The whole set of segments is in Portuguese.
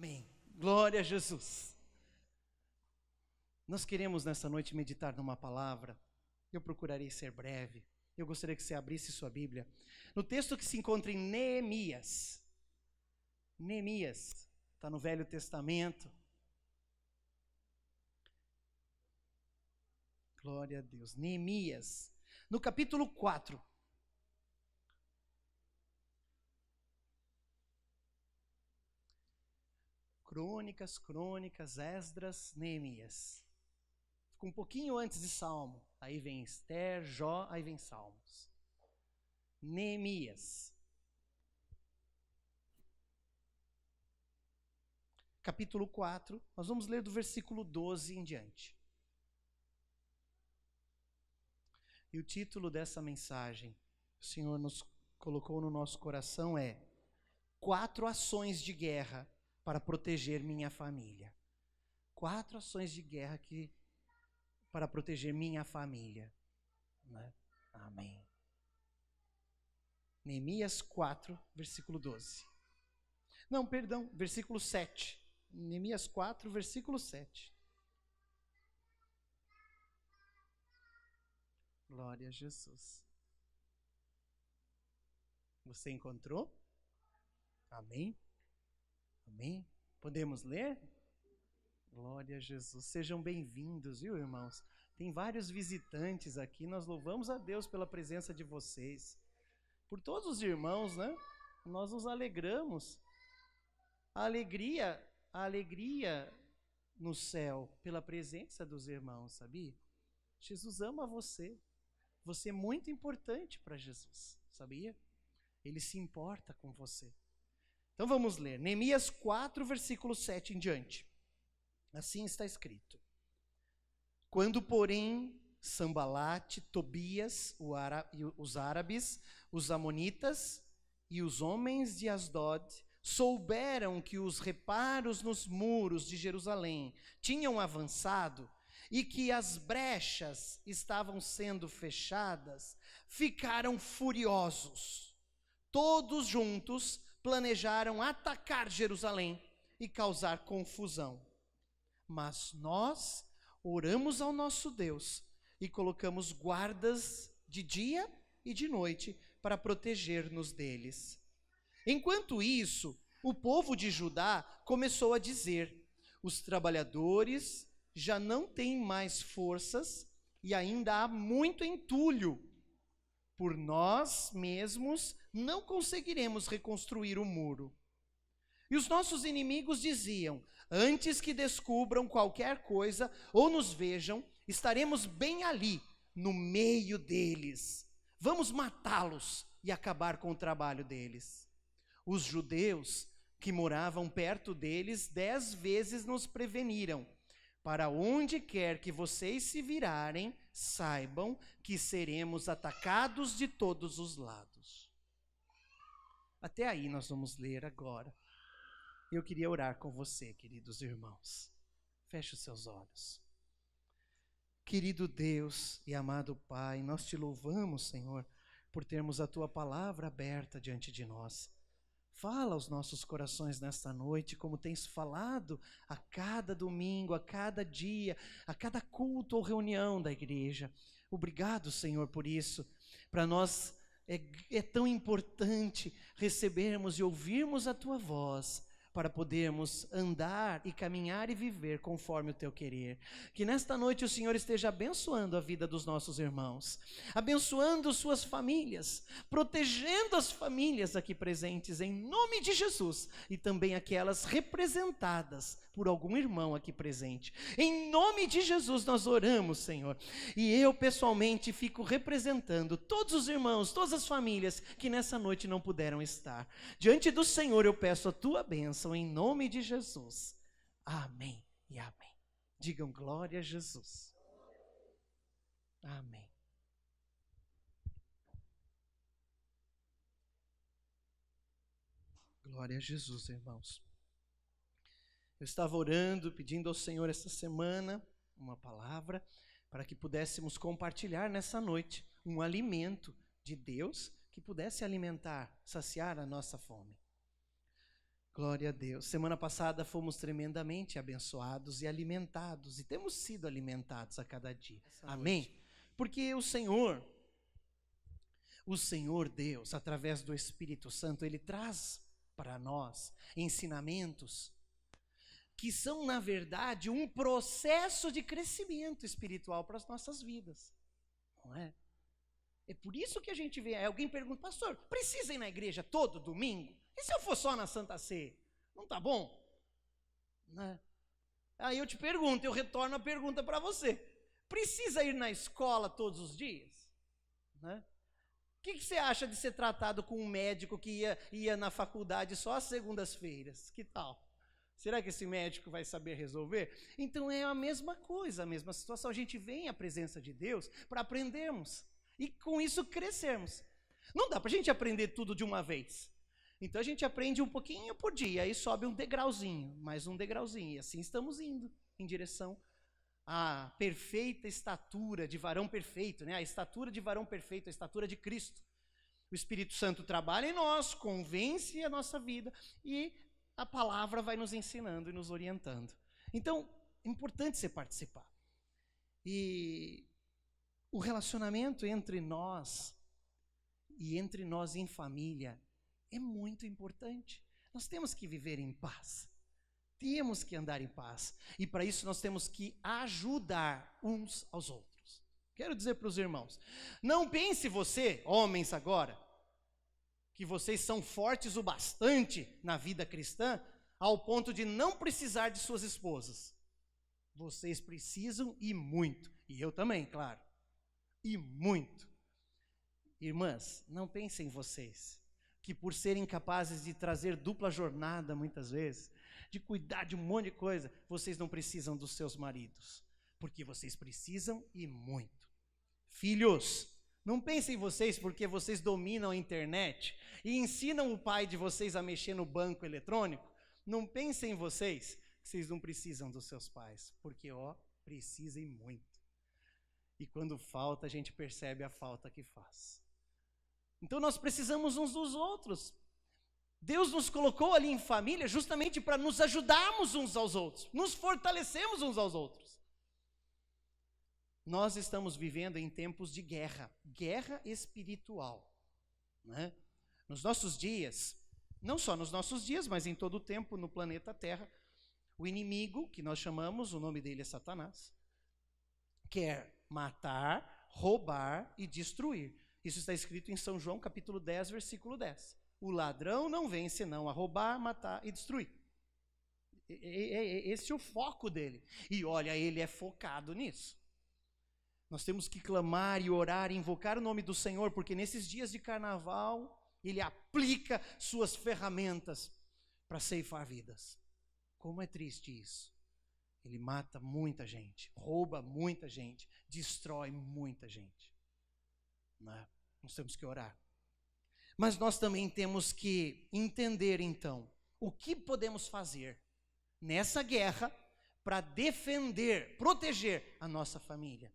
Amém. Glória a Jesus. Nós queremos nessa noite meditar numa palavra. Eu procurarei ser breve. Eu gostaria que você abrisse sua Bíblia no texto que se encontra em Neemias. Neemias, está no Velho Testamento. Glória a Deus. Neemias, no capítulo 4. Crônicas, Esdras, Neemias. Fica um pouquinho antes de Salmo. Aí vem Esther, Jó, aí vem Salmos. Neemias. Capítulo 4, nós vamos ler do versículo 12 em diante. E o título dessa mensagem, o Senhor nos colocou no nosso coração é 4 ações de guerra para proteger minha família. 4 ações de guerra para proteger minha família. Né? Amém. Neemias 4, versículo 12. Não, perdão, versículo 7. Neemias 4, versículo 7. Glória a Jesus. Você encontrou? Amém? Amém? Podemos ler? Glória a Jesus. Sejam bem-vindos, viu, irmãos? Tem vários visitantes aqui. Nós louvamos a Deus pela presença de vocês. Por todos os irmãos, né? Nós nos alegramos. A alegria no céu pela presença dos irmãos, sabia? Jesus ama você. Você é muito importante para Jesus, sabia? Ele se importa com você. Então vamos ler, Neemias 4, versículo 7 em diante. Assim está escrito. Quando, porém, Sambalate, Tobias, os árabes, os amonitas e os homens de Asdod souberam que os reparos nos muros de Jerusalém tinham avançado e que as brechas estavam sendo fechadas, ficaram furiosos. Todos juntos planejaram atacar Jerusalém e causar confusão. Mas nós oramos ao nosso Deus e colocamos guardas de dia e de noite para proteger-nos deles. Enquanto isso, o povo de Judá começou a dizer: os trabalhadores já não têm mais forças e ainda há muito entulho. Por nós mesmos não conseguiremos reconstruir o muro. E os nossos inimigos diziam: antes que descubram qualquer coisa ou nos vejam, estaremos bem ali, no meio deles. Vamos matá-los e acabar com o trabalho deles. Os judeus que moravam perto deles 10 vezes nos preveniram: para onde quer que vocês se virarem, saibam que seremos atacados de todos os lados. Até aí nós vamos ler agora. Eu queria orar com você, queridos irmãos. Feche os seus olhos. Querido Deus e amado Pai, nós te louvamos, Senhor, por termos a tua palavra aberta diante de nós. Fala aos nossos corações nesta noite, como tens falado a cada domingo, a cada dia, a cada culto ou reunião da igreja. Obrigado, Senhor, por isso. Para nós é tão importante recebermos e ouvirmos a tua voz, para podermos andar e caminhar e viver conforme o teu querer. Que nesta noite o Senhor esteja abençoando a vida dos nossos irmãos, abençoando suas famílias, protegendo as famílias aqui presentes em nome de Jesus, e também aquelas representadas por algum irmão aqui presente. Em nome de Jesus nós oramos, Senhor, e eu pessoalmente fico representando todos os irmãos, todas as famílias que nessa noite não puderam estar. Diante do Senhor eu peço a tua bênção em nome de Jesus. Amém e amém. Digam glória a Jesus. Amém. Glória a Jesus, irmãos. Eu estava orando, pedindo ao Senhor esta semana uma palavra para que pudéssemos compartilhar nessa noite um alimento de Deus que pudesse alimentar, saciar a nossa fome. Glória a Deus. Semana passada fomos tremendamente abençoados e alimentados, e temos sido alimentados a cada dia. Amém? Porque o Senhor Deus, através do Espírito Santo, Ele traz para nós ensinamentos que são, na verdade, um processo de crescimento espiritual para as nossas vidas. Não é? É por isso que a gente vê, alguém pergunta, pastor, precisa ir na igreja todo domingo? E se eu for só na Santa Ceia? Não tá bom? Né? Aí eu te pergunto, eu retorno a pergunta para você. Precisa ir na escola todos os dias? Né? O que você acha de ser tratado com um médico que ia na faculdade só às segundas-feiras? Que tal? Será que esse médico vai saber resolver? Então é a mesma coisa, a mesma situação. A gente vem à presença de Deus para aprendermos e com isso crescermos. Não dá para a gente aprender tudo de uma vez. Então a gente aprende um pouquinho por dia, aí sobe um degrauzinho, mais um degrauzinho. E assim estamos indo em direção à perfeita estatura de varão perfeito, né? A estatura de varão perfeito, a estatura de Cristo. O Espírito Santo trabalha em nós, convence a nossa vida e a palavra vai nos ensinando e nos orientando. Então, é importante você participar. E o relacionamento entre nós e entre nós em família é muito importante. Nós temos que viver em paz. Temos que andar em paz. E para isso nós temos que ajudar uns aos outros. Quero dizer para os irmãos, não pense você, homens agora, que vocês são fortes o bastante na vida cristã, ao ponto de não precisar de suas esposas. Vocês precisam e muito. E eu também, claro. E muito. Irmãs, não pensem em vocês, que por serem capazes de trazer dupla jornada, muitas vezes, de cuidar de um monte de coisa, vocês não precisam dos seus maridos. Porque vocês precisam e muito. Filhos, não pensem em vocês porque vocês dominam a internet e ensinam o pai de vocês a mexer no banco eletrônico. Não pensem em vocês que vocês não precisam dos seus pais, porque precisem muito. E quando falta, a gente percebe a falta que faz. Então nós precisamos uns dos outros. Deus nos colocou ali em família justamente para nos ajudarmos uns aos outros, nos fortalecemos uns aos outros. Nós estamos vivendo em tempos de guerra espiritual, né? Nos nossos dias, não só nos nossos dias, mas em todo o tempo no planeta Terra, o inimigo, que nós chamamos, o nome dele é Satanás, quer matar, roubar e destruir. Isso está escrito em São João capítulo 10, versículo 10. O ladrão não vem senão a roubar, matar e destruir. Esse é o foco dele. E olha, ele é focado nisso. Nós temos que clamar e orar e invocar o nome do Senhor, porque nesses dias de carnaval, Ele aplica suas ferramentas para ceifar vidas. Como é triste isso. Ele mata muita gente, rouba muita gente, destrói muita gente. Nós temos que orar. Mas nós também temos que entender, então, o que podemos fazer nessa guerra para defender, proteger a nossa família.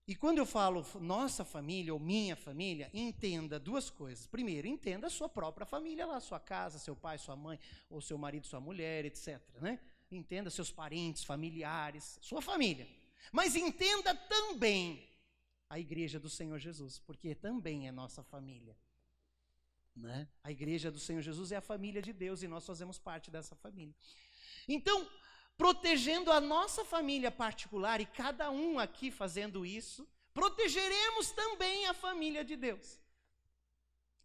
E quando eu falo nossa família ou minha família, entenda duas coisas. Primeiro, entenda a sua própria família lá, sua casa, seu pai, sua mãe, ou seu marido, sua mulher, etc. Né? Entenda seus parentes, familiares, sua família. Mas entenda também a igreja do Senhor Jesus, porque também é nossa família. Né? A igreja do Senhor Jesus é a família de Deus e nós fazemos parte dessa família. Então, protegendo a nossa família particular, e cada um aqui fazendo isso, protegeremos também a família de Deus,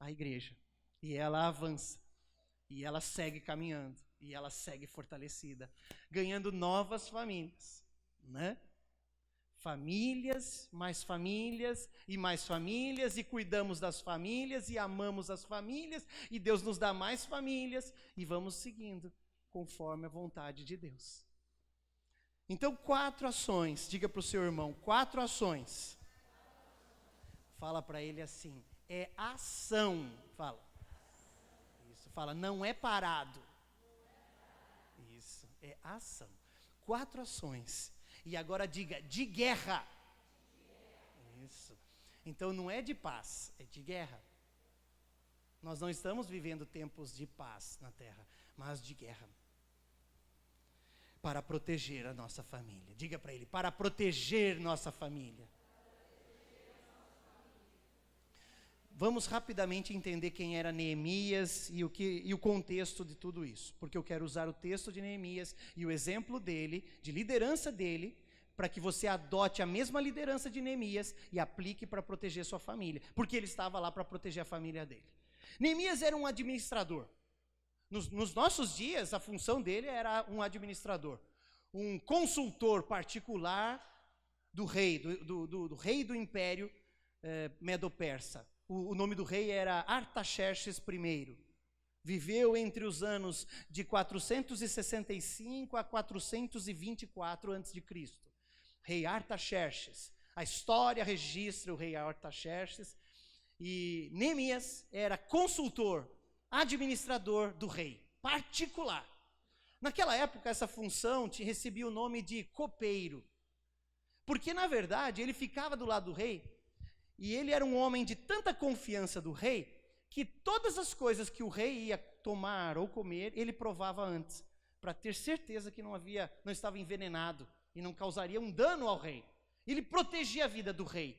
a igreja. E ela avança, e ela segue caminhando, e ela segue fortalecida, ganhando novas famílias, né? Famílias, e mais famílias, e cuidamos das famílias, e amamos as famílias, e Deus nos dá mais famílias, e vamos seguindo conforme a vontade de Deus. Então, 4 ações, diga para o seu irmão, 4 ações. Fala para ele assim, é ação, fala. Isso, fala, não é parado. Isso, é ação. 4 ações. E agora diga, de guerra. Isso. Então não é de paz, é de guerra. Nós não estamos vivendo tempos de paz na terra, mas de guerra. Para proteger a nossa família. Diga para ele, para proteger nossa família. Vamos rapidamente entender quem era Neemias e o contexto de tudo isso, porque eu quero usar o texto de Neemias e o exemplo dele, de liderança dele, para que você adote a mesma liderança de Neemias e aplique para proteger sua família, porque ele estava lá para proteger a família dele. Neemias era um administrador. Nos nossos dias, a função dele era um administrador, um consultor particular do rei, do rei do império Medo-Persa. O nome do rei era Artaxerxes I. Viveu entre os anos de 465 a 424 a.C. Rei Artaxerxes. A história registra o rei Artaxerxes. E Neemias era consultor, administrador do rei, particular. Naquela época, essa função recebia o nome de copeiro. Porque, na verdade, ele ficava do lado do rei. E ele era um homem de tanta confiança do rei, que todas as coisas que o rei ia tomar ou comer, ele provava antes, para ter certeza que não estava envenenado e não causaria um dano ao rei. Ele protegia a vida do rei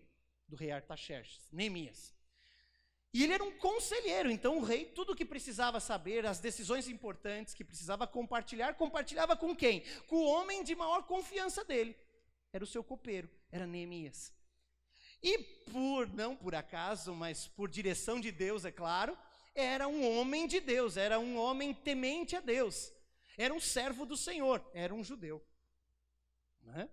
Artaxerxes, Neemias. E ele era um conselheiro, então o rei, tudo o que precisava saber, as decisões importantes que precisava compartilhar, compartilhava com quem? Com o homem de maior confiança dele. Era o seu copeiro, era Neemias. E não por acaso, mas por direção de Deus, é claro, era um homem de Deus, era um homem temente a Deus, era um servo do Senhor, era um judeu. Né?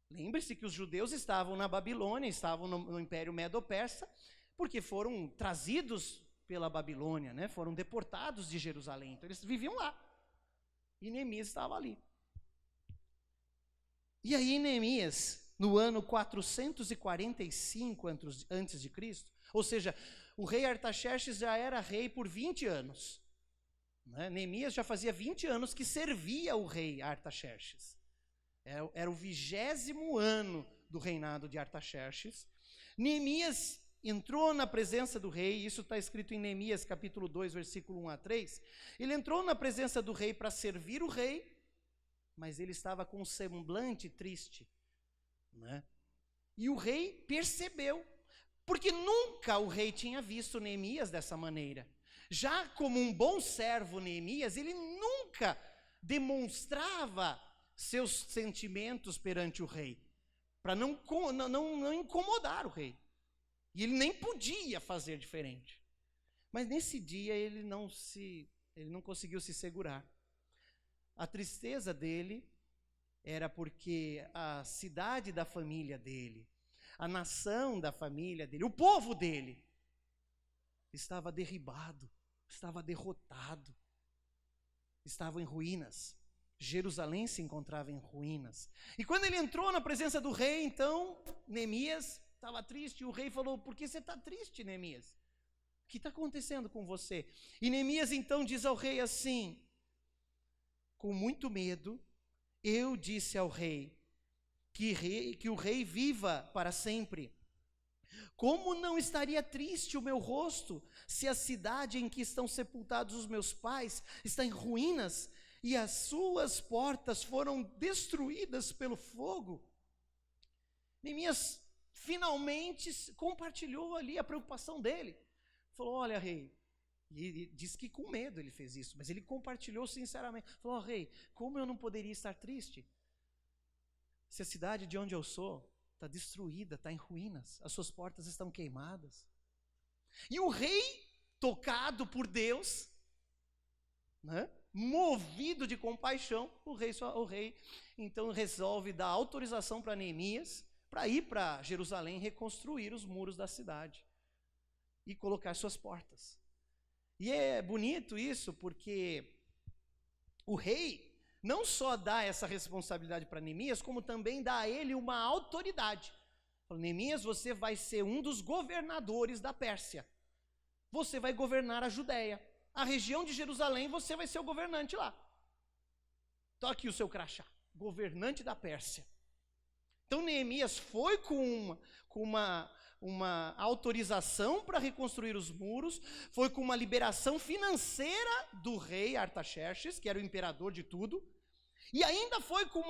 Lembre-se que os judeus estavam na Babilônia, estavam no Império Medo-Persa, porque foram trazidos pela Babilônia, né? Foram deportados de Jerusalém, então eles viviam lá, e Neemias estava ali. E aí Neemias, no ano 445 a.C., ou seja, o rei Artaxerxes já era rei por 20 anos. Né? Neemias já fazia 20 anos que servia o rei Artaxerxes. Era o 20º ano do reinado de Artaxerxes. Neemias entrou na presença do rei, isso está escrito em Neemias capítulo 2, versículo 1 a 3. Ele entrou na presença do rei para servir o rei, mas ele estava com um semblante triste. Né? E o rei percebeu, porque nunca o rei tinha visto Neemias dessa maneira. Já como um bom servo Neemias, ele nunca demonstrava seus sentimentos perante o rei, para não incomodar o rei. E ele nem podia fazer diferente. Mas nesse dia ele não conseguiu se segurar. A tristeza dele era porque a cidade da família dele, a nação da família dele, o povo dele, estava derribado, estava derrotado, estava em ruínas. Jerusalém se encontrava em ruínas. E quando ele entrou na presença do rei, então, Neemias estava triste, e o rei falou: por que você está triste, Neemias? O que está acontecendo com você? E Neemias então diz ao rei assim, com muito medo: eu disse ao rei, que o rei viva para sempre. Como não estaria triste o meu rosto, se a cidade em que estão sepultados os meus pais está em ruínas, e as suas portas foram destruídas pelo fogo? Neemias finalmente compartilhou ali a preocupação dele. Falou: olha, rei, e diz que com medo ele fez isso, mas ele compartilhou sinceramente. Falou: rei, como eu não poderia estar triste se a cidade de onde eu sou está destruída, está em ruínas, as suas portas estão queimadas? E o rei, tocado por Deus, né, movido de compaixão, o rei então resolve dar autorização para Neemias para ir para Jerusalém reconstruir os muros da cidade e colocar suas portas. E é bonito isso, porque o rei não só dá essa responsabilidade para Neemias, como também dá a ele uma autoridade. Fala: Neemias, você vai ser um dos governadores da Pérsia. Você vai governar a Judéia. A região de Jerusalém, você vai ser o governante lá. Então aqui o seu crachá, governante da Pérsia. Então Neemias foi com uma autorização para reconstruir os muros, foi com uma liberação financeira do rei Artaxerxes, que era o imperador de tudo, e ainda foi com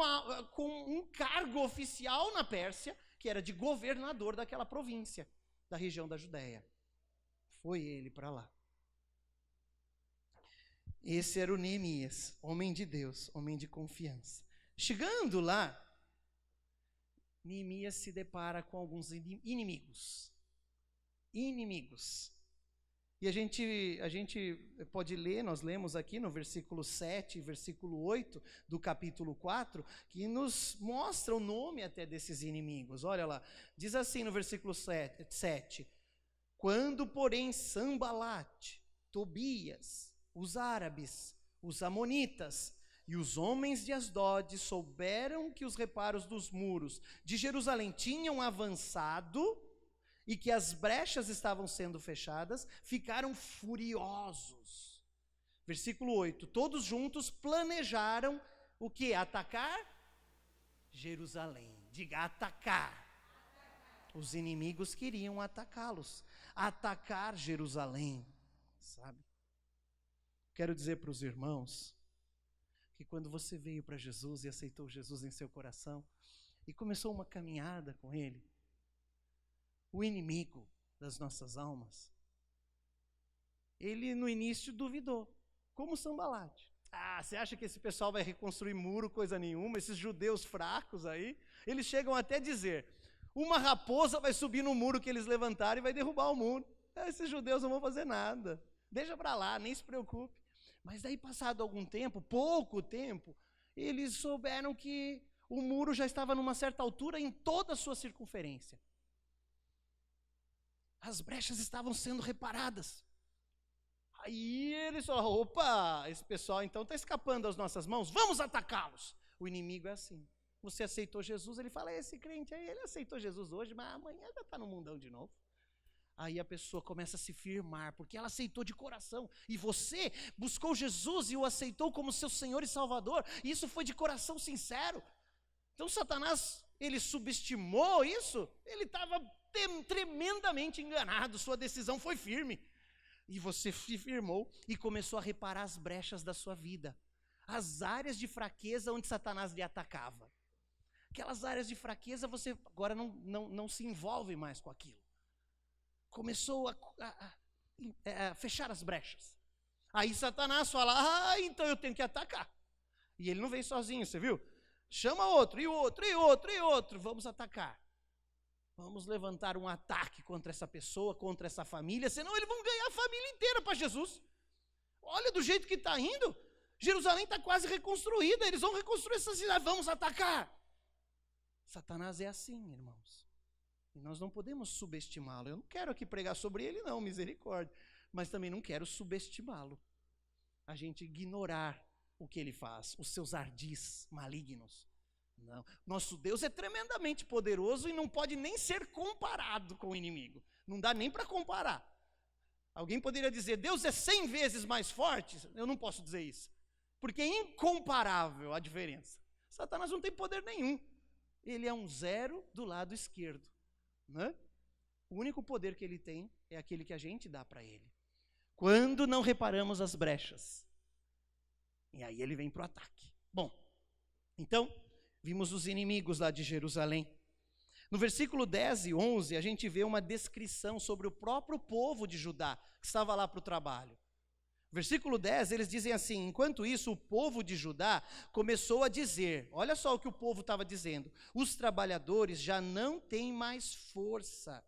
um cargo oficial na Pérsia, que era de governador daquela província, da região da Judéia. Foi ele para lá. Esse era o Neemias, homem de Deus, homem de confiança. Chegando lá, Neemias se depara com alguns inimigos. E a gente pode ler, nós lemos aqui no versículo 7 e versículo 8 do capítulo 4, que nos mostra o nome até desses inimigos. Olha lá, diz assim no versículo 7: quando, porém, Sambalate, Tobias, os árabes, os amonitas e os homens de Asdod souberam que os reparos dos muros de Jerusalém tinham avançado e que as brechas estavam sendo fechadas, ficaram furiosos. Versículo 8: todos juntos planejaram o que? Atacar Jerusalém. Diga, atacar. Os inimigos queriam atacá-los, atacar Jerusalém, sabe? Quero dizer para os irmãos que quando você veio para Jesus e aceitou Jesus em seu coração e começou uma caminhada com Ele, o inimigo das nossas almas, ele no início duvidou, como Sambalate. Você acha que esse pessoal vai reconstruir muro, coisa nenhuma? Esses judeus fracos aí, eles chegam até a dizer, uma raposa vai subir no muro que eles levantaram e vai derrubar o muro. Esses judeus não vão fazer nada, deixa para lá, nem se preocupe. Mas daí, passado algum tempo, pouco tempo, eles souberam que o muro já estava numa certa altura em toda a sua circunferência. As brechas estavam sendo reparadas. Aí eles falaram, opa, esse pessoal então está escapando das nossas mãos, vamos atacá-los. O inimigo é assim. Você aceitou Jesus, ele fala, esse crente aí, ele aceitou Jesus hoje, mas amanhã já está no mundão de novo. Aí a pessoa começa a se firmar, porque ela aceitou de coração. E você buscou Jesus e o aceitou como seu Senhor e Salvador. E isso foi de coração sincero. Então Satanás, ele subestimou isso. Ele estava tremendamente enganado. Sua decisão foi firme. E você se firmou e começou a reparar as brechas da sua vida. As áreas de fraqueza onde Satanás lhe atacava. Aquelas áreas de fraqueza, você agora não se envolve mais com aquilo. Começou a fechar as brechas. Aí Satanás fala, então eu tenho que atacar. E ele não vem sozinho, você viu? Chama outro, e outro, e outro, e outro. Vamos atacar. Vamos levantar um ataque contra essa pessoa, contra essa família, senão eles vão ganhar a família inteira para Jesus. Olha do jeito que está indo. Jerusalém está quase reconstruída, eles vão reconstruir essa cidade, vamos atacar. Satanás é assim, irmãos. E nós não podemos subestimá-lo. Eu não quero aqui pregar sobre ele, não, misericórdia. Mas também não quero subestimá-lo. A gente ignorar o que ele faz, os seus ardis malignos. Não. Nosso Deus é tremendamente poderoso e não pode nem ser comparado com o inimigo. Não dá nem para comparar. Alguém poderia dizer, Deus é 100 vezes mais forte? Eu não posso dizer isso. Porque é incomparável a diferença. Satanás não tem poder nenhum. Ele é um zero do lado esquerdo. Né? O único poder que ele tem é aquele que a gente dá para ele. Quando não reparamos as brechas. E aí ele vem para o ataque. Bom, então, vimos os inimigos lá de Jerusalém. No versículo 10 e 11, a gente vê uma descrição sobre o próprio povo de Judá, que estava lá para o trabalho. Versículo 10, eles dizem assim, enquanto isso o povo de Judá começou a dizer, olha só o que o povo estava dizendo, os trabalhadores já não têm mais força.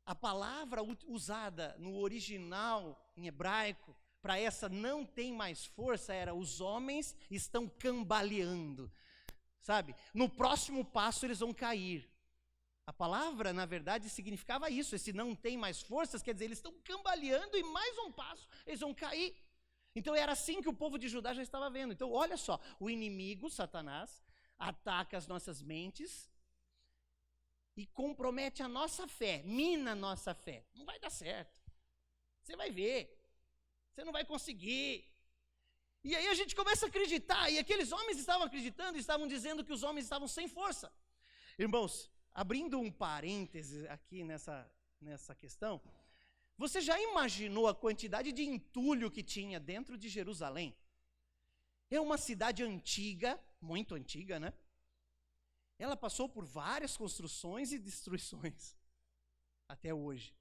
A palavra usada no original, em hebraico, para essa não tem mais força, era os homens estão cambaleando, sabe? No próximo passo eles vão cair. A palavra, na verdade, significava isso. Esse não tem mais forças, quer dizer, eles estão cambaleando e mais um passo, eles vão cair. Então era assim que o povo de Judá já estava vendo. Então olha só, o inimigo, Satanás, ataca as nossas mentes e compromete a nossa fé, mina a nossa fé. Não vai dar certo. Você vai ver, você não vai conseguir. E aí a gente começa a acreditar, e aqueles homens estavam acreditando, estavam dizendo que os homens estavam sem força. Irmãos, abrindo um parêntese aqui nessa questão, você já imaginou a quantidade de entulho que tinha dentro de Jerusalém? É uma cidade antiga, muito antiga, né? Ela passou por várias construções e destruições, até hoje,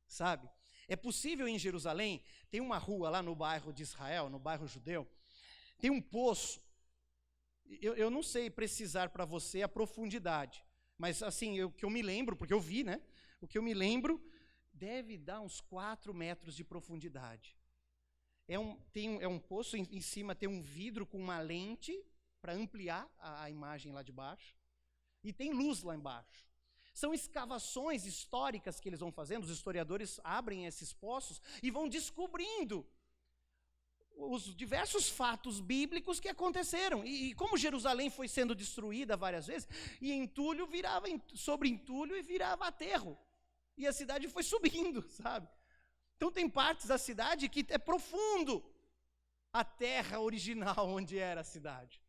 sabe? É possível em Jerusalém, tem uma rua lá no bairro de Israel, no bairro judeu, tem um poço. Eu não sei precisar para você a profundidade, mas assim, o que eu me lembro, porque eu vi, né? O que eu me lembro deve dar uns 4 metros de profundidade. É um poço, em cima tem um vidro com uma lente para ampliar a imagem lá de baixo, e tem luz lá embaixo. São escavações históricas que eles vão fazendo, os historiadores abrem esses poços e vão descobrindo os diversos fatos bíblicos que aconteceram. E como Jerusalém foi sendo destruída várias vezes, e entulho virava sobre entulho e virava aterro. E a cidade foi subindo, sabe? Então tem partes da cidade que é profundo a terra original onde era a cidade.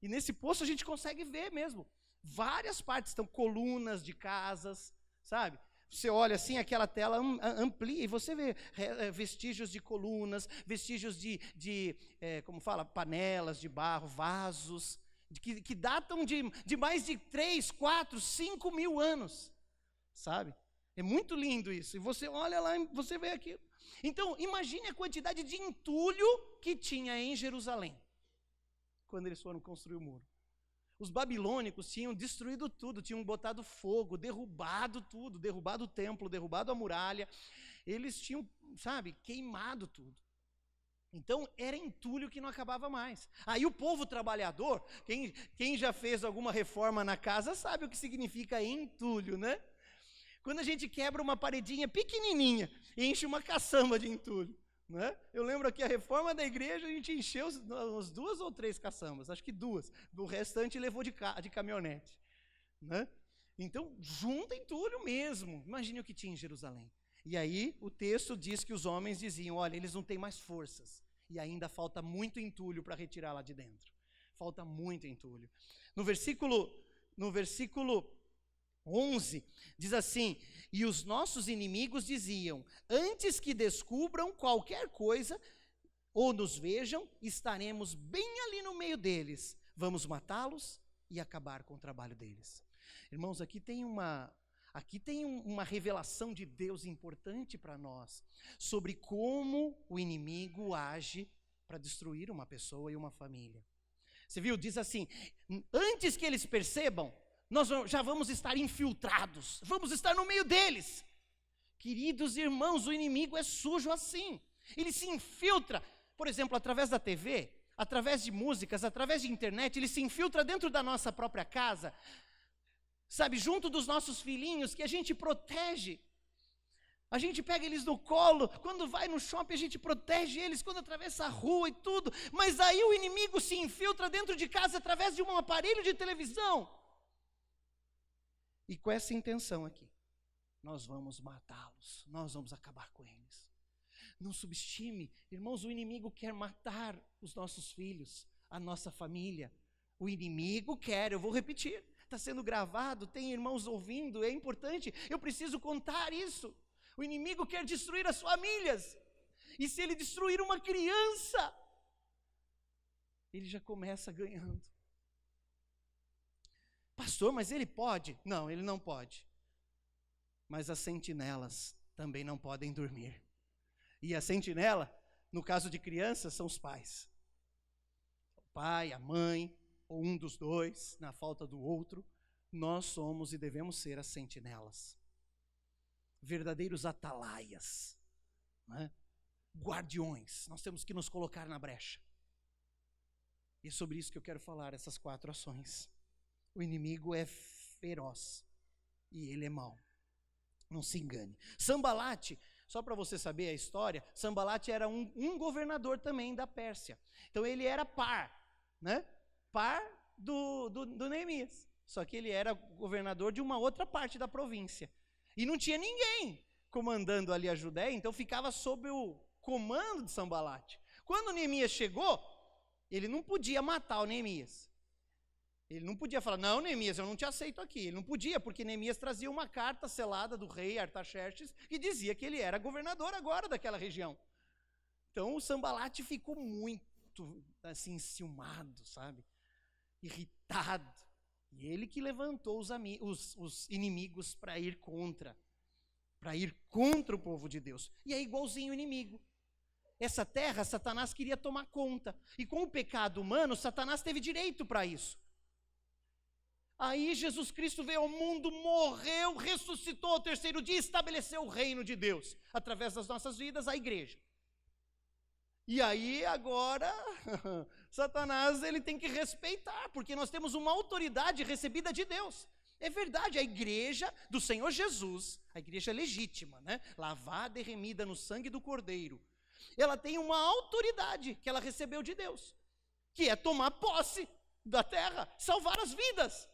E nesse poço a gente consegue ver mesmo. Várias partes, estão colunas de casas, sabe? Você olha assim, aquela tela amplia e você vê vestígios de colunas, vestígios como fala, panelas de barro, vasos, que datam de mais de 3, 4, 5 mil anos, sabe? É muito lindo isso. E você olha lá e você vê aquilo. Então, imagine a quantidade de entulho que tinha em Jerusalém, quando eles foram construir o muro. Os babilônicos tinham destruído tudo, tinham botado fogo, derrubado tudo, derrubado o templo, derrubado a muralha. Eles tinham, sabe, queimado tudo. Então, era entulho que não acabava mais. Aí o povo trabalhador, quem já fez alguma reforma na casa sabe o que significa entulho, né? Quando a gente quebra uma paredinha pequenininha e enche uma caçamba de entulho, né? Eu lembro aqui a reforma da igreja, a gente encheu umas 2 ou 3 caçambas, acho que 2, o restante levou de caminhonete, né? Então, junta entulho mesmo. Imagine o que tinha em Jerusalém. E aí o texto diz que os homens diziam, olha, eles não têm mais forças, e ainda falta muito entulho para retirar lá de dentro. Falta muito entulho. No versículo 11, diz assim, e os nossos inimigos diziam, antes que descubram qualquer coisa, ou nos vejam, estaremos bem ali no meio deles, vamos matá-los e acabar com o trabalho deles. Irmãos, aqui tem uma revelação de Deus importante para nós, sobre como o inimigo age para destruir uma pessoa e uma família. Você viu? Diz assim, antes que eles percebam, nós já vamos estar infiltrados, vamos estar no meio deles. Queridos irmãos, o inimigo é sujo assim. Ele se infiltra, por exemplo, através da TV, através de músicas, através de internet, ele se infiltra dentro da nossa própria casa, sabe, junto dos nossos filhinhos, que a gente protege. A gente pega eles no colo, quando vai no shopping a gente protege eles, quando atravessa a rua e tudo, mas aí o inimigo se infiltra dentro de casa através de um aparelho de televisão. E com essa intenção aqui, nós vamos matá-los, nós vamos acabar com eles. Não subestime, irmãos, o inimigo quer matar os nossos filhos, a nossa família. O inimigo quer, eu vou repetir, está sendo gravado, tem irmãos ouvindo, é importante, eu preciso contar isso. O inimigo quer destruir as famílias, e se ele destruir uma criança, ele já começa ganhando. Pastor, mas ele pode? Não, ele não pode. Mas as sentinelas também não podem dormir. E a sentinela, no caso de crianças, são os pais. O pai, a mãe, ou um dos dois, na falta do outro, nós somos e devemos ser as sentinelas. Verdadeiros atalaias, né? Guardiões, nós temos que nos colocar na brecha. E é sobre isso que eu quero falar, essas 4 ações. O inimigo é feroz e ele é mau. Não se engane. Sanbalate, só para você saber a história, Sanbalate era um governador também da Pérsia. Então ele era par, né? Par do Neemias. Só que ele era governador de uma outra parte da província. E não tinha ninguém comandando ali a Judéia, então ficava sob o comando de Sanbalate. Quando Neemias chegou, Ele não podia matar o Neemias. Ele não podia falar, não, Neemias, eu não te aceito aqui. Ele não podia, porque Neemias trazia uma carta selada do rei Artaxerxes que dizia que ele era governador agora daquela região. Então o Sambalate ficou muito, assim, enciumado, sabe? Irritado. E ele que levantou os inimigos para ir contra o povo de Deus. E é igualzinho o inimigo. Essa terra, Satanás queria tomar conta. E com o pecado humano, Satanás teve direito para isso. Aí Jesus Cristo veio ao mundo, morreu, ressuscitou ao terceiro dia e estabeleceu o reino de Deus, através das nossas vidas, a igreja. E aí agora, Satanás ele tem que respeitar, porque nós temos uma autoridade recebida de Deus. É verdade, a igreja do Senhor Jesus, a igreja legítima, né? Lavada e remida no sangue do Cordeiro, ela tem uma autoridade que ela recebeu de Deus, que é tomar posse da terra, salvar as vidas.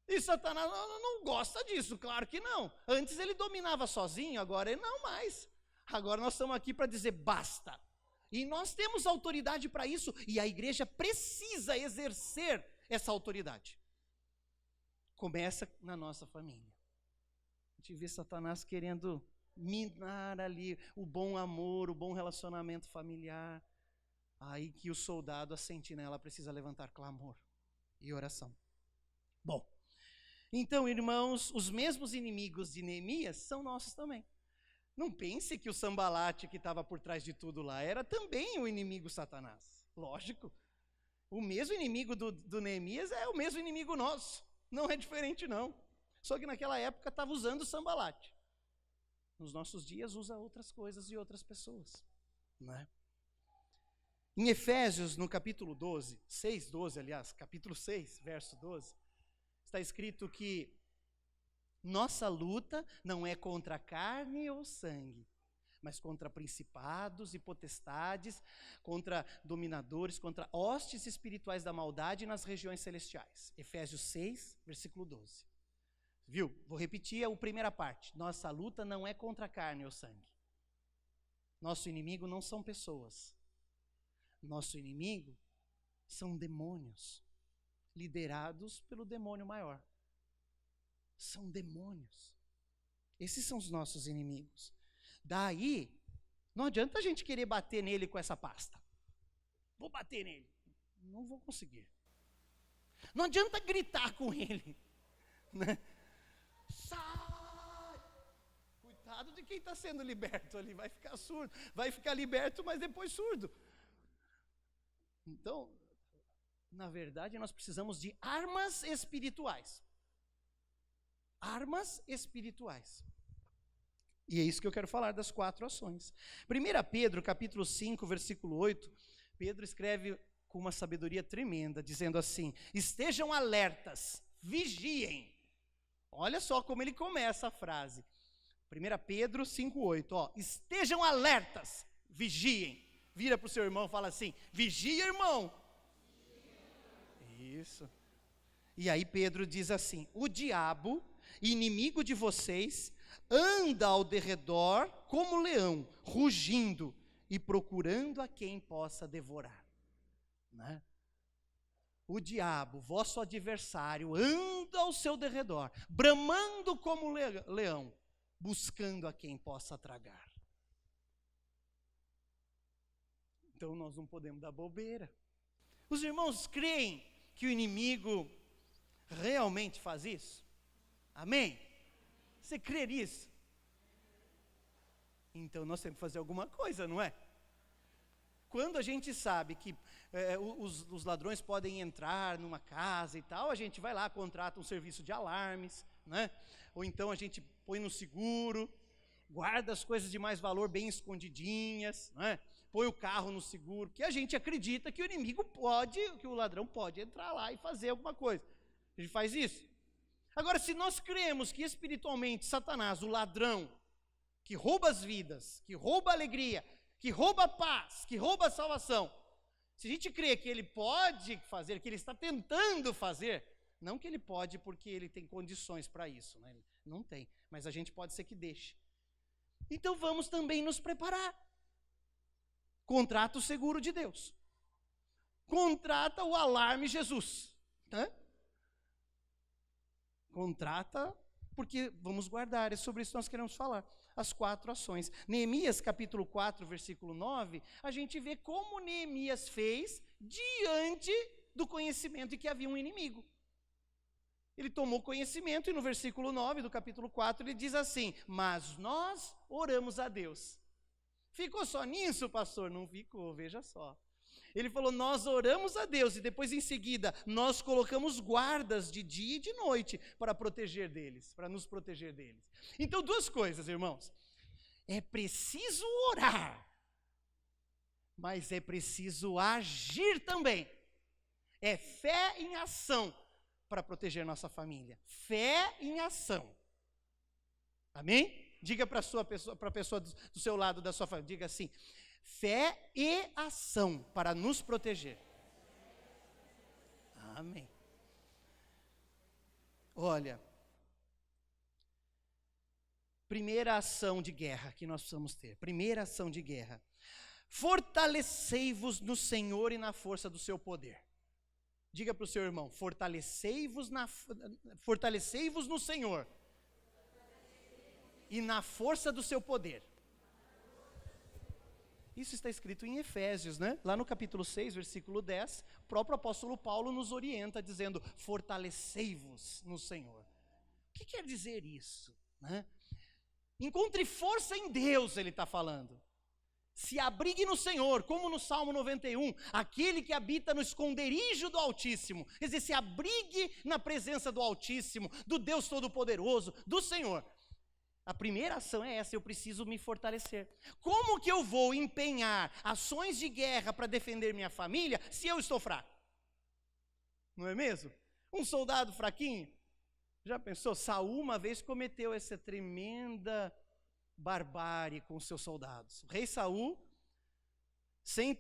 E Satanás não gosta disso, claro que não. Antes ele dominava sozinho, agora ele não mais. Agora nós estamos aqui para dizer basta. E nós temos autoridade para isso, e a igreja precisa exercer essa autoridade. Começa na nossa família. A gente vê Satanás querendo minar ali o bom amor, o bom relacionamento familiar. Aí que o soldado, a sentinela, precisa levantar clamor e oração. Bom, então, irmãos, os mesmos inimigos de Neemias são nossos também. Não pense que o Sambalate que estava por trás de tudo lá era também o inimigo Satanás. Lógico. O mesmo inimigo do Neemias é o mesmo inimigo nosso. Não é diferente, não. Só que naquela época estava usando o Sambalate. Nos nossos dias usa outras coisas e outras pessoas. Né? Em Efésios, no capítulo 12, 6:12, aliás, capítulo 6, verso 12, está escrito que nossa luta não é contra carne ou sangue, mas contra principados e potestades, contra dominadores, contra hostes espirituais da maldade nas regiões celestiais. Efésios 6, versículo 12. Viu? Vou repetir a primeira parte. Nossa luta não é contra carne ou sangue. Nosso inimigo não são pessoas. Nosso inimigo são demônios, liderados pelo demônio maior. São demônios. Esses são os nossos inimigos. Daí, não adianta a gente querer bater nele com essa pasta. Vou bater nele. Não vou conseguir. Não adianta gritar com ele. Né? Sai! Coitado de quem está sendo liberto ali. Vai ficar surdo. Vai ficar liberto, mas depois surdo. Então, na verdade, nós precisamos de armas espirituais. Armas espirituais. E é isso que eu quero falar das 4 ações. 1 Pedro, capítulo 5, versículo 8, Pedro escreve com uma sabedoria tremenda, dizendo assim: estejam alertas, vigiem. Olha só como ele começa a frase. 1 Pedro 5, 8, ó, estejam alertas, vigiem. Vira para o seu irmão e fala assim: vigia, irmão. Isso. E aí Pedro diz assim: o diabo, inimigo de vocês, anda ao derredor como leão, rugindo e procurando a quem possa devorar. Né? O diabo, vosso adversário, anda ao seu derredor, bramando como leão, buscando a quem possa tragar. Então nós não podemos dar bobeira. Os irmãos creem que o inimigo realmente faz isso? Amém? Você crê nisso? Então nós temos que fazer alguma coisa, não é? Quando a gente sabe que os ladrões podem entrar numa casa e tal, a gente vai lá, contrata um serviço de alarmes, né? Ou então a gente põe no seguro, guarda as coisas de mais valor bem escondidinhas, né? Põe o carro no seguro, porque a gente acredita que o inimigo pode, que o ladrão pode entrar lá e fazer alguma coisa. A gente faz isso. Agora, se nós cremos que espiritualmente Satanás, o ladrão, que rouba as vidas, que rouba a alegria, que rouba a paz, que rouba a salvação, se a gente crê que ele pode fazer, que ele está tentando fazer, não que ele pode porque ele tem condições para isso, né? Não tem, mas a gente pode ser que deixe. Então vamos também nos preparar. Contrato seguro de Deus. contrata o Alarme Jesus. Né? Contrata, porque vamos guardar, é sobre isso que nós queremos falar. As 4 ações. Neemias capítulo 4, versículo 9, a gente vê como Neemias fez diante do conhecimento de que havia um inimigo. Ele tomou conhecimento e no versículo 9 do capítulo 4 ele diz assim: mas nós oramos a Deus. Ficou só nisso, pastor? Não ficou, veja só. Ele falou, nós oramos a Deus e depois em seguida nós colocamos guardas de dia e de noite para proteger deles, para nos proteger deles. Então 2 coisas, irmãos. É preciso orar, mas é preciso agir também. É fé em ação para proteger nossa família. Fé em ação. Amém? Diga para a pessoa do seu lado, da sua família, diga assim, fé e ação para nos proteger. Amém. Olha, primeira ação de guerra que nós precisamos ter. Primeira ação de guerra. Fortalecei-vos no Senhor e na força do seu poder. Diga para o seu irmão, fortalecei-vos no Senhor e na força do seu poder. Isso está escrito em Efésios, né? Lá no capítulo 6, versículo 10, o próprio apóstolo Paulo nos orienta dizendo, fortalecei-vos no Senhor. O que quer dizer isso? Né? Encontre força em Deus, ele está falando. Se abrigue no Senhor, como no Salmo 91, aquele que habita no esconderijo do Altíssimo. Quer dizer, se abrigue na presença do Altíssimo, do Deus Todo-Poderoso, do Senhor. A primeira ação é essa, eu preciso me fortalecer. Como que eu vou empenhar ações de guerra para defender minha família se eu estou fraco? Não é mesmo? Um soldado fraquinho? Já pensou? Saul uma vez cometeu essa tremenda barbárie com os seus soldados. O rei Saul, sem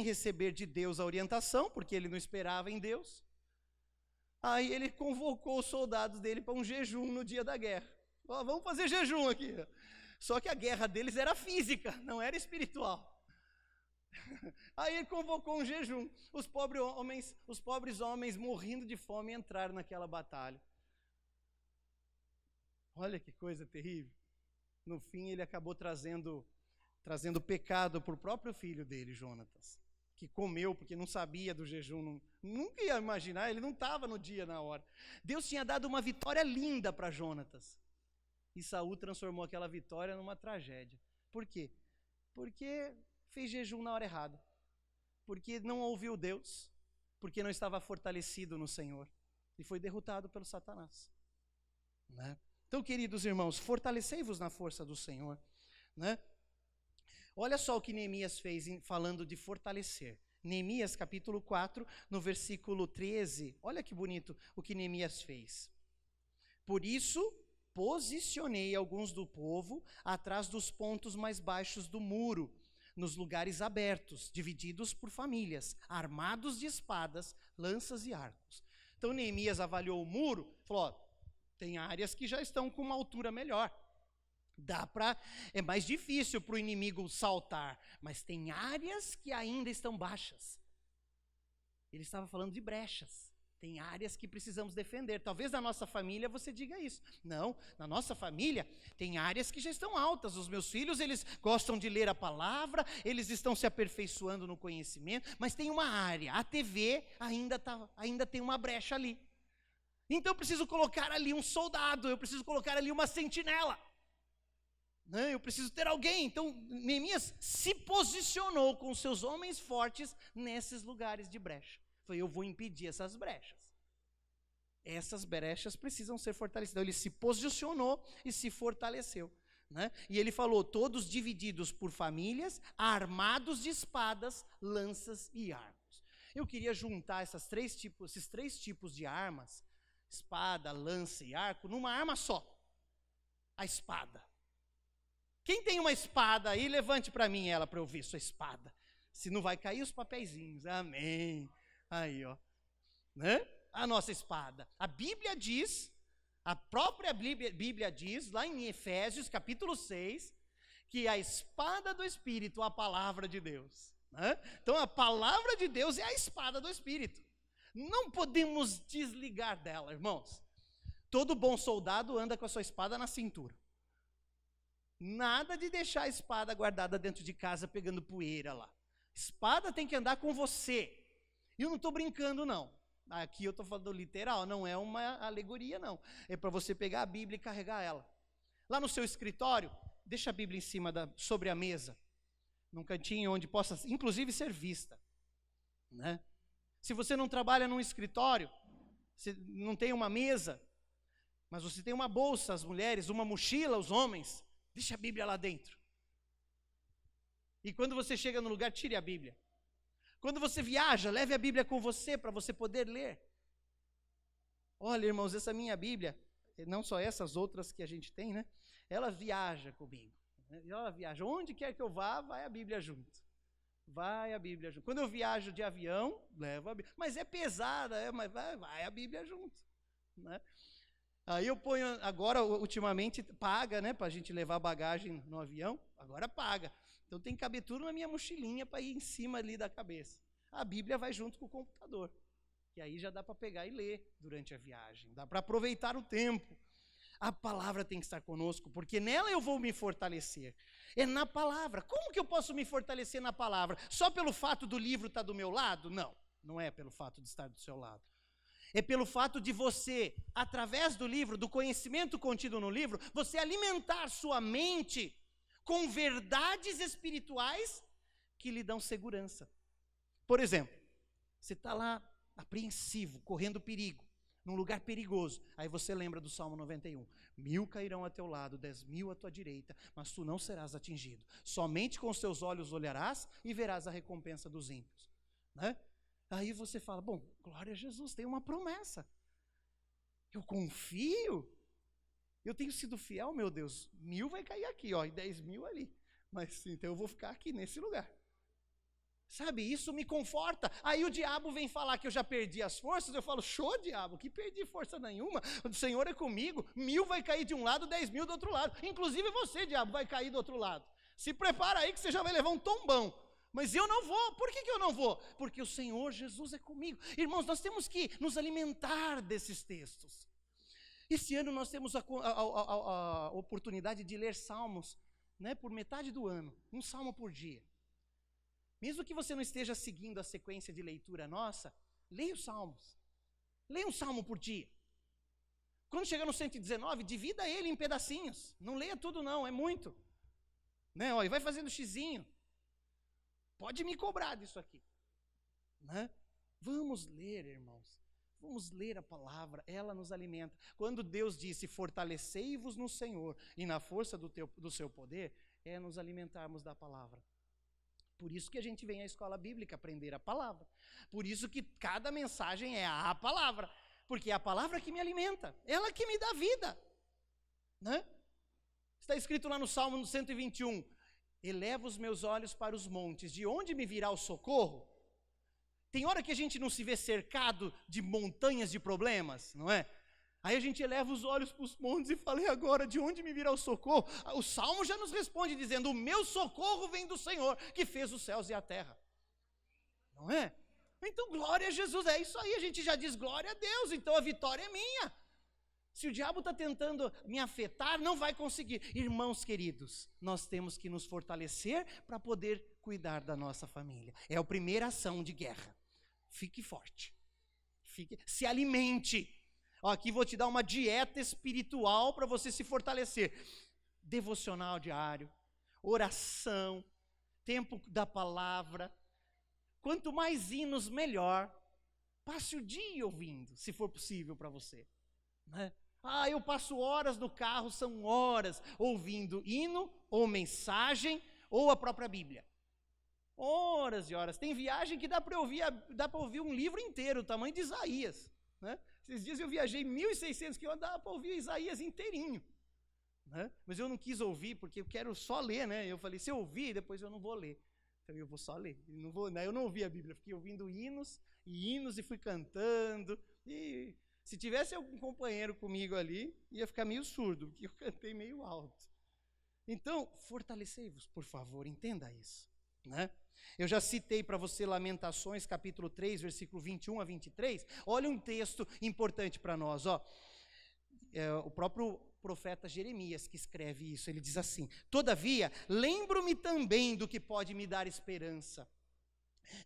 receber de Deus a orientação, porque ele não esperava em Deus, aí ele convocou os soldados dele para um jejum no dia da guerra. Vamos fazer jejum aqui. Só que a guerra deles era física, não era espiritual. Aí ele convocou um jejum. Os pobres homens morrendo de fome entraram naquela batalha. Olha que coisa terrível. No fim ele acabou trazendo pecado para o próprio filho dele, Jonatas, que comeu porque não sabia do jejum, nunca ia imaginar, ele não estava no dia, na hora. Deus tinha dado uma vitória linda para Jonatas. E Saul transformou aquela vitória numa tragédia. Por quê? Porque fez jejum na hora errada. Porque não ouviu Deus. Porque não estava fortalecido no Senhor. E foi derrotado pelo Satanás. Né? Então, queridos irmãos, fortalecei-vos na força do Senhor. Né? Olha só o que Neemias fez falando de fortalecer. Neemias capítulo 4, no versículo 13. Olha que bonito o que Neemias fez. Por isso, posicionei alguns do povo atrás dos pontos mais baixos do muro, nos lugares abertos, divididos por famílias, armados de espadas, lanças e arcos. Então Neemias avaliou o muro, falou, ó, tem áreas que já estão com uma altura melhor. É mais difícil para o inimigo saltar, mas tem áreas que ainda estão baixas. Ele estava falando de brechas. Tem áreas que precisamos defender. Talvez na nossa família você diga isso. Não, na nossa família tem áreas que já estão altas. Os meus filhos, eles gostam de ler a palavra, eles estão se aperfeiçoando no conhecimento, mas tem uma área, a TV ainda tem uma brecha ali. Então eu preciso colocar ali um soldado, eu preciso colocar ali uma sentinela. Eu preciso ter alguém. Então Neemias se posicionou com seus homens fortes nesses lugares de brecha. Falei, eu vou impedir essas brechas. Essas brechas precisam ser fortalecidas. Então, ele se posicionou e se fortaleceu. Né? E ele falou, todos divididos por famílias, armados de espadas, lanças e arcos. Eu queria juntar esses três tipos de armas, espada, lança e arco, numa arma só. A espada. Quem tem uma espada aí, levante para mim ela para eu ver sua espada. Se não vai cair os papeizinhos. Amém. Aí, ó, né? A nossa espada. A Bíblia diz, a própria Bíblia diz, lá em Efésios, capítulo 6, que a espada do Espírito é a palavra de Deus. né? Então a palavra de Deus é a espada do Espírito. Não podemos desligar dela, irmãos. Todo bom soldado anda com a sua espada na cintura. Nada de deixar a espada guardada dentro de casa pegando poeira lá. Espada tem que andar com você. E eu não estou brincando, não. Aqui eu estou falando literal, não é uma alegoria, não. É para você pegar a Bíblia e carregar ela. Lá no seu escritório, deixa a Bíblia em cima, sobre a mesa. Num cantinho onde possa, inclusive, ser vista. Né? Se você não trabalha num escritório, se não tem uma mesa, mas você tem uma bolsa, as mulheres, uma mochila, os homens, deixa a Bíblia lá dentro. E quando você chega no lugar, tire a Bíblia. Quando você viaja, leve a Bíblia com você para você poder ler. Olha, irmãos, essa minha Bíblia, não só essas outras que a gente tem, né? Ela viaja comigo. Ela viaja. Onde quer que eu vá, vai a Bíblia junto. Vai a Bíblia junto. Quando eu viajo de avião, levo a Bíblia. Mas é pesada, mas vai a Bíblia junto. Né? Aí eu ponho, agora, ultimamente, paga, né? Para a gente levar bagagem no avião. Agora paga. Então tem que caber tudo na minha mochilinha para ir em cima ali da cabeça. A Bíblia vai junto com o computador. E aí já dá para pegar e ler durante a viagem. Dá para aproveitar o tempo. A palavra tem que estar conosco, porque nela eu vou me fortalecer. É na palavra. Como que eu posso me fortalecer na palavra? Só pelo fato do livro estar do meu lado? Não, não é pelo fato de estar do seu lado. É pelo fato de você, através do livro, do conhecimento contido no livro, você alimentar sua mente com verdades espirituais que lhe dão segurança. Por exemplo, você está lá apreensivo, correndo perigo, num lugar perigoso. Aí você lembra do Salmo 91. 1000 cairão a teu lado, 10.000 à tua direita, mas tu não serás atingido. Somente com os teus olhos olharás e verás a recompensa dos ímpios. Né? Aí você fala, bom, glória a Jesus, tem uma promessa. Eu confio. Eu tenho sido fiel, meu Deus. 1000 vai cair aqui, ó, e 10.000 ali. Mas então eu vou ficar aqui nesse lugar. Sabe, isso me conforta. Aí o diabo vem falar que eu já perdi as forças, eu falo, show, diabo, que perdi força nenhuma, o Senhor é comigo, 1000 vai cair de um lado, 10.000 do outro lado, inclusive você, diabo, vai cair do outro lado. Se prepara aí que você já vai levar um tombão. Mas eu não vou. Por que eu não vou? Porque o Senhor Jesus é comigo. Irmãos, nós temos que nos alimentar desses textos. Esse ano nós temos a oportunidade de ler salmos, né, por metade do ano, um salmo por dia. Mesmo que você não esteja seguindo a sequência de leitura nossa, leia os salmos. Leia um salmo por dia. Quando chegar no 119, divida ele em pedacinhos. Não leia tudo não, é muito. Né? Ó, e vai fazendo xizinho. Pode me cobrar disso aqui. Né? Vamos ler, irmãos. Vamos ler a palavra, ela nos alimenta. Quando Deus disse, fortalecei-vos no Senhor e na força do seu poder, é nos alimentarmos da palavra. Por isso que a gente vem à escola bíblica aprender a palavra. Por isso que cada mensagem é a palavra. Porque é a palavra que me alimenta, ela que me dá vida. Né? Está escrito lá no Salmo 121, eleva os meus olhos para os montes, de onde me virá o socorro? Tem hora que a gente não se vê cercado de montanhas de problemas, não é? Aí a gente eleva os olhos para os montes e fala, e agora, de onde me virá o socorro? O Salmo já nos responde dizendo, o meu socorro vem do Senhor, que fez os céus e a terra. Não é? Então, glória a Jesus, é isso aí, a gente já diz glória a Deus, então a vitória é minha. Se o diabo está tentando me afetar, não vai conseguir. Irmãos queridos, nós temos que nos fortalecer para poder cuidar da nossa família. É a primeira ação de guerra. Fique forte. Se alimente. Ó, aqui vou te dar uma dieta espiritual para você se fortalecer. Devocional diário, oração, tempo da palavra. Quanto mais hinos, melhor. Passe o dia ouvindo, se for possível para você. Né? Ah, eu passo horas no carro, são horas ouvindo hino, ou mensagem, ou a própria Bíblia. Horas e horas. Tem viagem que dá para ouvir um livro inteiro, o tamanho de Isaías. Né? Esses dias eu viajei 1.600 quilômetros, dá para ouvir Isaías inteirinho. Né? Mas eu não quis ouvir, porque eu quero só ler. Né? Eu falei, se eu ouvir, depois eu não vou ler. Então eu vou só ler. Eu não ouvi a Bíblia, fiquei ouvindo hinos e fui cantando. E se tivesse algum companheiro comigo ali, ia ficar meio surdo, porque eu cantei meio alto. Então, fortalecei-vos, por favor, entenda isso. né? Eu já citei para você Lamentações, capítulo 3, versículo 21 a 23. Olha um texto importante para nós, ó. O próprio profeta Jeremias que escreve isso, ele diz assim: todavia, lembro-me também do que pode me dar esperança.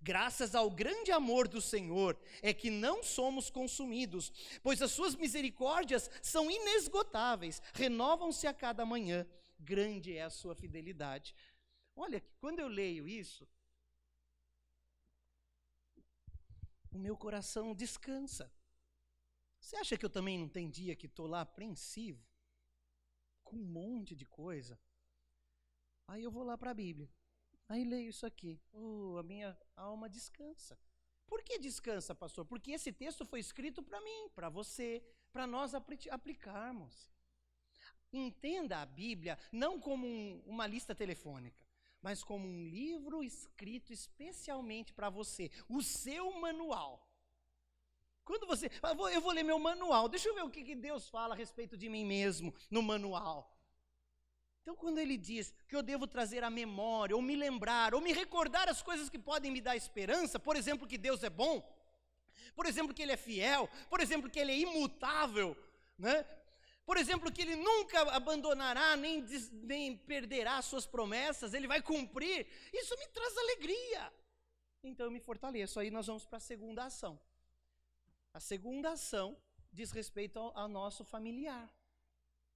Graças ao grande amor do Senhor é que não somos consumidos, pois as suas misericórdias são inesgotáveis, renovam-se a cada manhã, grande é a sua fidelidade. Olha, quando eu leio isso, o meu coração descansa. Você acha que eu também não tenho dia que estou lá apreensivo, com um monte de coisa? Aí eu vou lá para a Bíblia, aí leio isso aqui, a minha alma descansa. Por que descansa, pastor? Porque esse texto foi escrito para mim, para você, para nós aplicarmos. Entenda a Bíblia não como uma lista telefônica, mas como um livro escrito especialmente para você, o seu manual. Quando você, eu vou ler meu manual, deixa eu ver o que Deus fala a respeito de mim mesmo no manual. Então, quando ele diz que eu devo trazer à memória, ou me lembrar, ou me recordar as coisas que podem me dar esperança, por exemplo, que Deus é bom, por exemplo, que Ele é fiel, por exemplo, que Ele é imutável, né? Por exemplo, que Ele nunca abandonará, nem perderá as suas promessas, Ele vai cumprir, isso me traz alegria. Então, eu me fortaleço. Aí nós vamos para a segunda ação. A segunda ação diz respeito ao nosso familiar,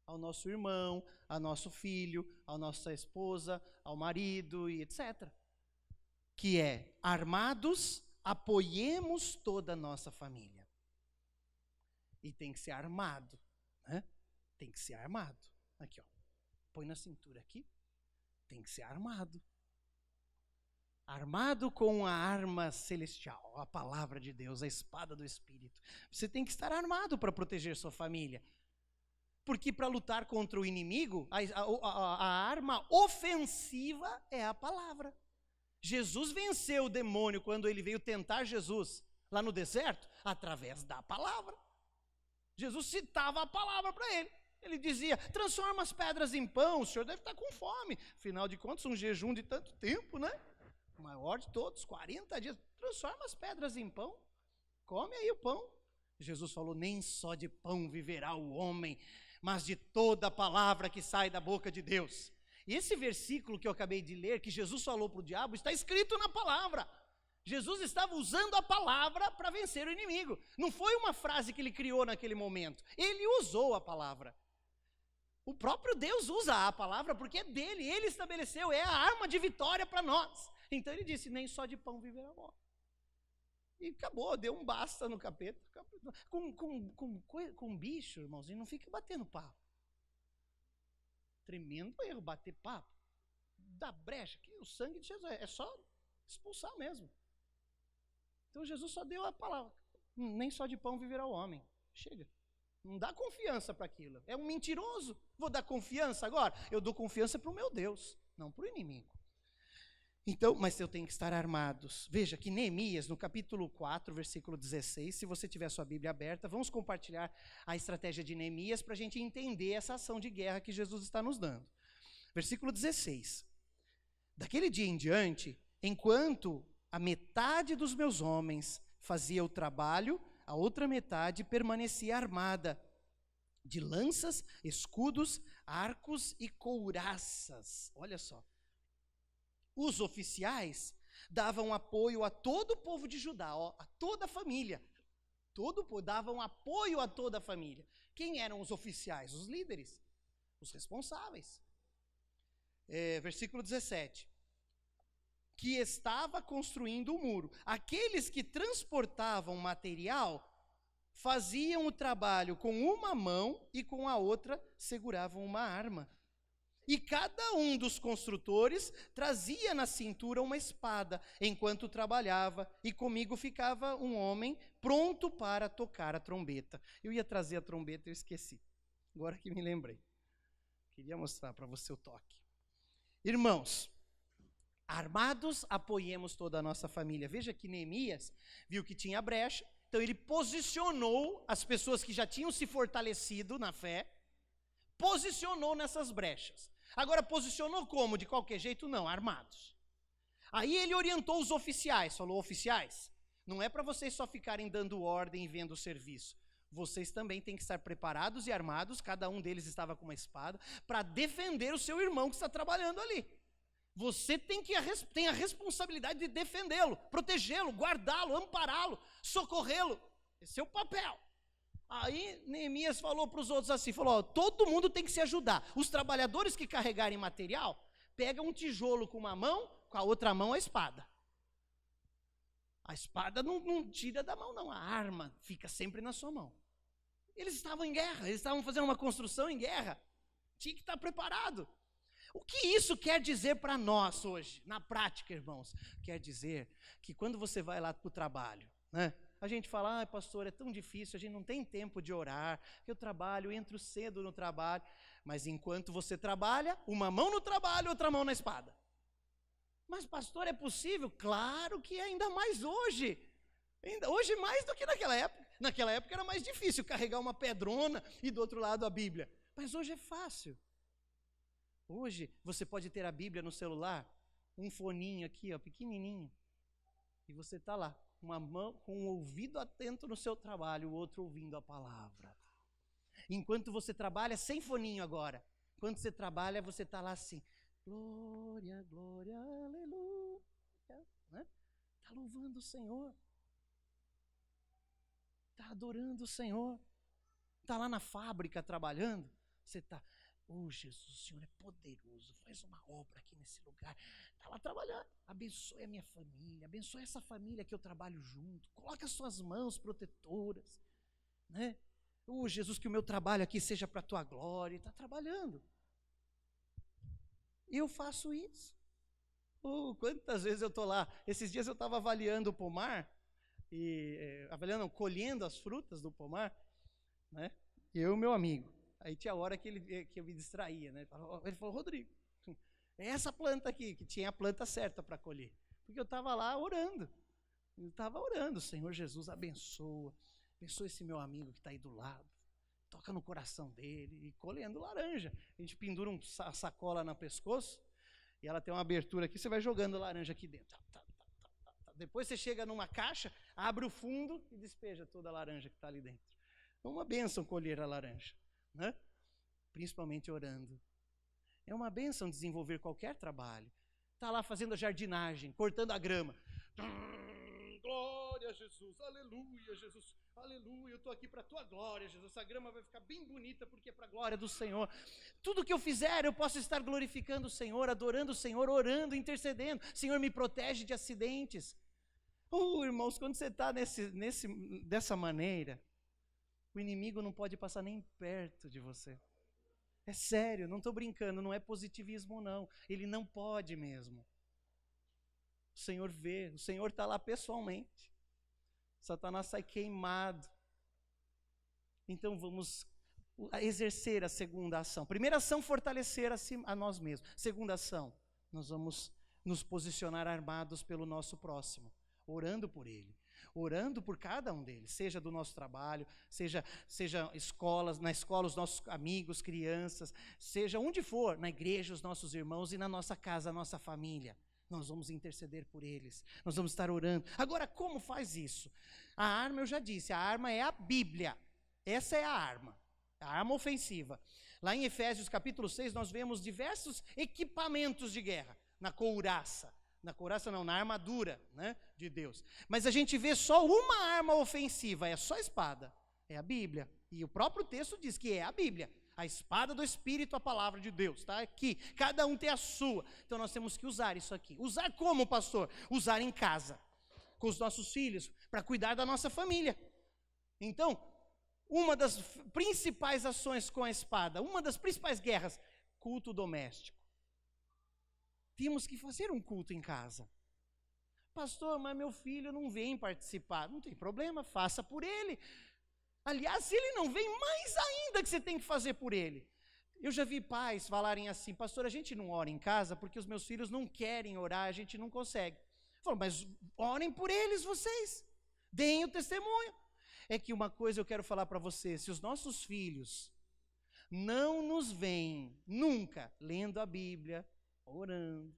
ao nosso irmão, ao nosso filho, à nossa esposa, ao marido e etc. Que é, armados, apoiemos toda a nossa família. E tem que ser armado, né? Tem que ser armado. Aqui, ó. Põe na cintura aqui. Tem que ser armado. Armado com a arma celestial, a palavra de Deus, a espada do Espírito. Você tem que estar armado para proteger sua família. Porque para lutar contra o inimigo, a arma ofensiva é a palavra. Jesus venceu o demônio quando ele veio tentar Jesus lá no deserto, através da palavra. Jesus citava a palavra para ele. Ele dizia, transforma as pedras em pão, o senhor deve estar com fome. Afinal de contas, um jejum de tanto tempo, né? O maior de todos, 40 dias. Transforma as pedras em pão, come aí o pão. Jesus falou, nem só de pão viverá o homem, mas de toda a palavra que sai da boca de Deus. E esse versículo que eu acabei de ler, que Jesus falou para o diabo, está escrito na palavra. Jesus estava usando a palavra para vencer o inimigo. Não foi uma frase que ele criou naquele momento. Ele usou a palavra. O próprio Deus usa a palavra porque é dele, ele estabeleceu, é a arma de vitória para nós. Então ele disse, nem só de pão viverá o homem. E acabou, deu um basta no capeta. Com bicho, irmãozinho, não fica batendo papo. Tremendo erro, bater papo. Dá brecha, que o sangue de Jesus é só expulsar mesmo. Então Jesus só deu a palavra. Nem só de pão viverá o homem. Chega. Não dá confiança para aquilo. É um mentiroso. Vou dar confiança agora? Eu dou confiança para o meu Deus, não para o inimigo. Então, mas eu tenho que estar armados. Veja que Neemias, no capítulo 4, versículo 16, se você tiver sua Bíblia aberta, vamos compartilhar a estratégia de Neemias para a gente entender essa ação de guerra que Jesus está nos dando. Versículo 16. Daquele dia em diante, enquanto a metade dos meus homens fazia o trabalho, a outra metade permanecia armada de lanças, escudos, arcos e couraças. Olha só. Os oficiais davam apoio a todo o povo de Judá, a toda a família. Davam apoio a toda a família. Quem eram os oficiais? Os líderes, os responsáveis. Versículo 17. Que estava construindo o muro. Aqueles que transportavam material faziam o trabalho com uma mão e com a outra seguravam uma arma. E cada um dos construtores trazia na cintura uma espada enquanto trabalhava, e comigo ficava um homem pronto para tocar a trombeta. Eu ia trazer a trombeta e eu esqueci. Agora que me lembrei. Queria mostrar para você o toque. Irmãos, armados, apoiemos toda a nossa família. Veja que Neemias viu que tinha brecha, então ele posicionou as pessoas que já tinham se fortalecido na fé, posicionou nessas brechas. Agora, posicionou como? De qualquer jeito? Não, armados. Aí ele orientou os oficiais, falou: oficiais, não é para vocês só ficarem dando ordem e vendo o serviço. Vocês também têm que estar preparados e armados, cada um deles estava com uma espada, para defender o seu irmão que está trabalhando ali. Você tem a responsabilidade de defendê-lo, protegê-lo, guardá-lo, ampará-lo, socorrê-lo. Esse é o papel. Aí Neemias falou para os outros assim, falou: ó, todo mundo tem que se ajudar. Os trabalhadores que carregarem material, pegam um tijolo com uma mão, com a outra mão a espada. A espada não tira da mão, não. A arma fica sempre na sua mão. Eles estavam em guerra, eles estavam fazendo uma construção em guerra. Tinha que estar preparado. O que isso quer dizer para nós hoje? Na prática, irmãos, quer dizer que quando você vai lá para o trabalho, né? A gente fala: pastor, é tão difícil, a gente não tem tempo de orar, eu trabalho, eu entro cedo no trabalho. Mas enquanto você trabalha, uma mão no trabalho, outra mão na espada. Mas pastor, é possível? Claro que é, ainda mais hoje. Hoje mais do que naquela época. Naquela época era mais difícil carregar uma pedrona e do outro lado a Bíblia. Mas hoje é fácil. Hoje você pode ter a Bíblia no celular, um foninho aqui, ó, pequenininho. E você está lá, uma mão com um ouvido atento no seu trabalho, o outro ouvindo a palavra. Enquanto você trabalha, sem foninho agora. Enquanto você trabalha, você está lá assim: glória, glória, aleluia. Né? Está louvando o Senhor. Está adorando o Senhor. Está lá na fábrica trabalhando. Você está: oh Jesus, o Senhor é poderoso. Faz uma obra aqui nesse lugar. Está lá trabalhando. Abençoe a minha família. Abençoe essa família que eu trabalho junto. Coloque as suas mãos protetoras. Né? Oh Jesus, que o meu trabalho aqui seja para a tua glória. Está trabalhando. Eu faço isso. Quantas vezes eu estou lá. Esses dias eu estava avaliando o pomar. Colhendo as frutas do pomar. Né? Eu e o meu amigo. Aí tinha hora que eu me distraía. Né? Ele falou: Rodrigo, é essa planta aqui, que tinha a planta certa para colher. Porque eu estava lá orando. Eu estava orando: Senhor Jesus, abençoa esse meu amigo que está aí do lado. Toca no coração dele. E colhendo laranja. A gente pendura uma sacola no pescoço. E ela tem uma abertura aqui, você vai jogando laranja aqui dentro. Depois você chega numa caixa, abre o fundo e despeja toda a laranja que está ali dentro. É uma bênção colher a laranja, né? Principalmente orando. É uma bênção desenvolver qualquer trabalho. Está lá fazendo a jardinagem, cortando a grama. Glória a Jesus, aleluia, Jesus, aleluia, eu estou aqui para a tua glória, Jesus. Essa grama vai ficar bem bonita porque é para a glória do Senhor. Tudo que eu fizer, eu posso estar glorificando o Senhor, adorando o Senhor, orando, intercedendo. Senhor, me protege de acidentes. Irmãos, quando você está dessa maneira, o inimigo não pode passar nem perto de você. É sério, não estou brincando, não é positivismo não. Ele não pode mesmo. O Senhor vê, o Senhor está lá pessoalmente. Satanás sai queimado. Então vamos exercer a segunda ação. Primeira ação, fortalecer a nós mesmos. Segunda ação, nós vamos nos posicionar armados pelo nosso próximo, orando por ele, orando por cada um deles, seja do nosso trabalho, seja escolas, na escola os nossos amigos, crianças, seja onde for, na igreja os nossos irmãos e na nossa casa, a nossa família. Nós vamos interceder por eles, nós vamos estar orando. Agora, como faz isso? A arma, eu já disse, a arma é a Bíblia. Essa é a arma ofensiva. Lá em Efésios capítulo 6, nós vemos diversos equipamentos de guerra, na couraça não, na armadura, né, de Deus. Mas a gente vê só uma arma ofensiva, é só a espada, é a Bíblia. E o próprio texto diz que é a Bíblia. A espada do Espírito, a palavra de Deus, está aqui. Cada um tem a sua. Então nós temos que usar isso aqui. Usar como, pastor? Usar em casa, com os nossos filhos, para cuidar da nossa família. Então, uma das principais ações com a espada, uma das principais guerras, culto doméstico. Temos que fazer um culto em casa. Pastor, mas meu filho não vem participar. Não tem problema, faça por ele. Aliás, se ele não vem, mais ainda que você tem que fazer por ele. Eu já vi pais falarem assim: pastor, a gente não ora em casa porque os meus filhos não querem orar, a gente não consegue. Eu falo: mas orem por eles vocês, deem o testemunho. É que uma coisa eu quero falar para você: se os nossos filhos não nos veem nunca lendo a Bíblia, orando,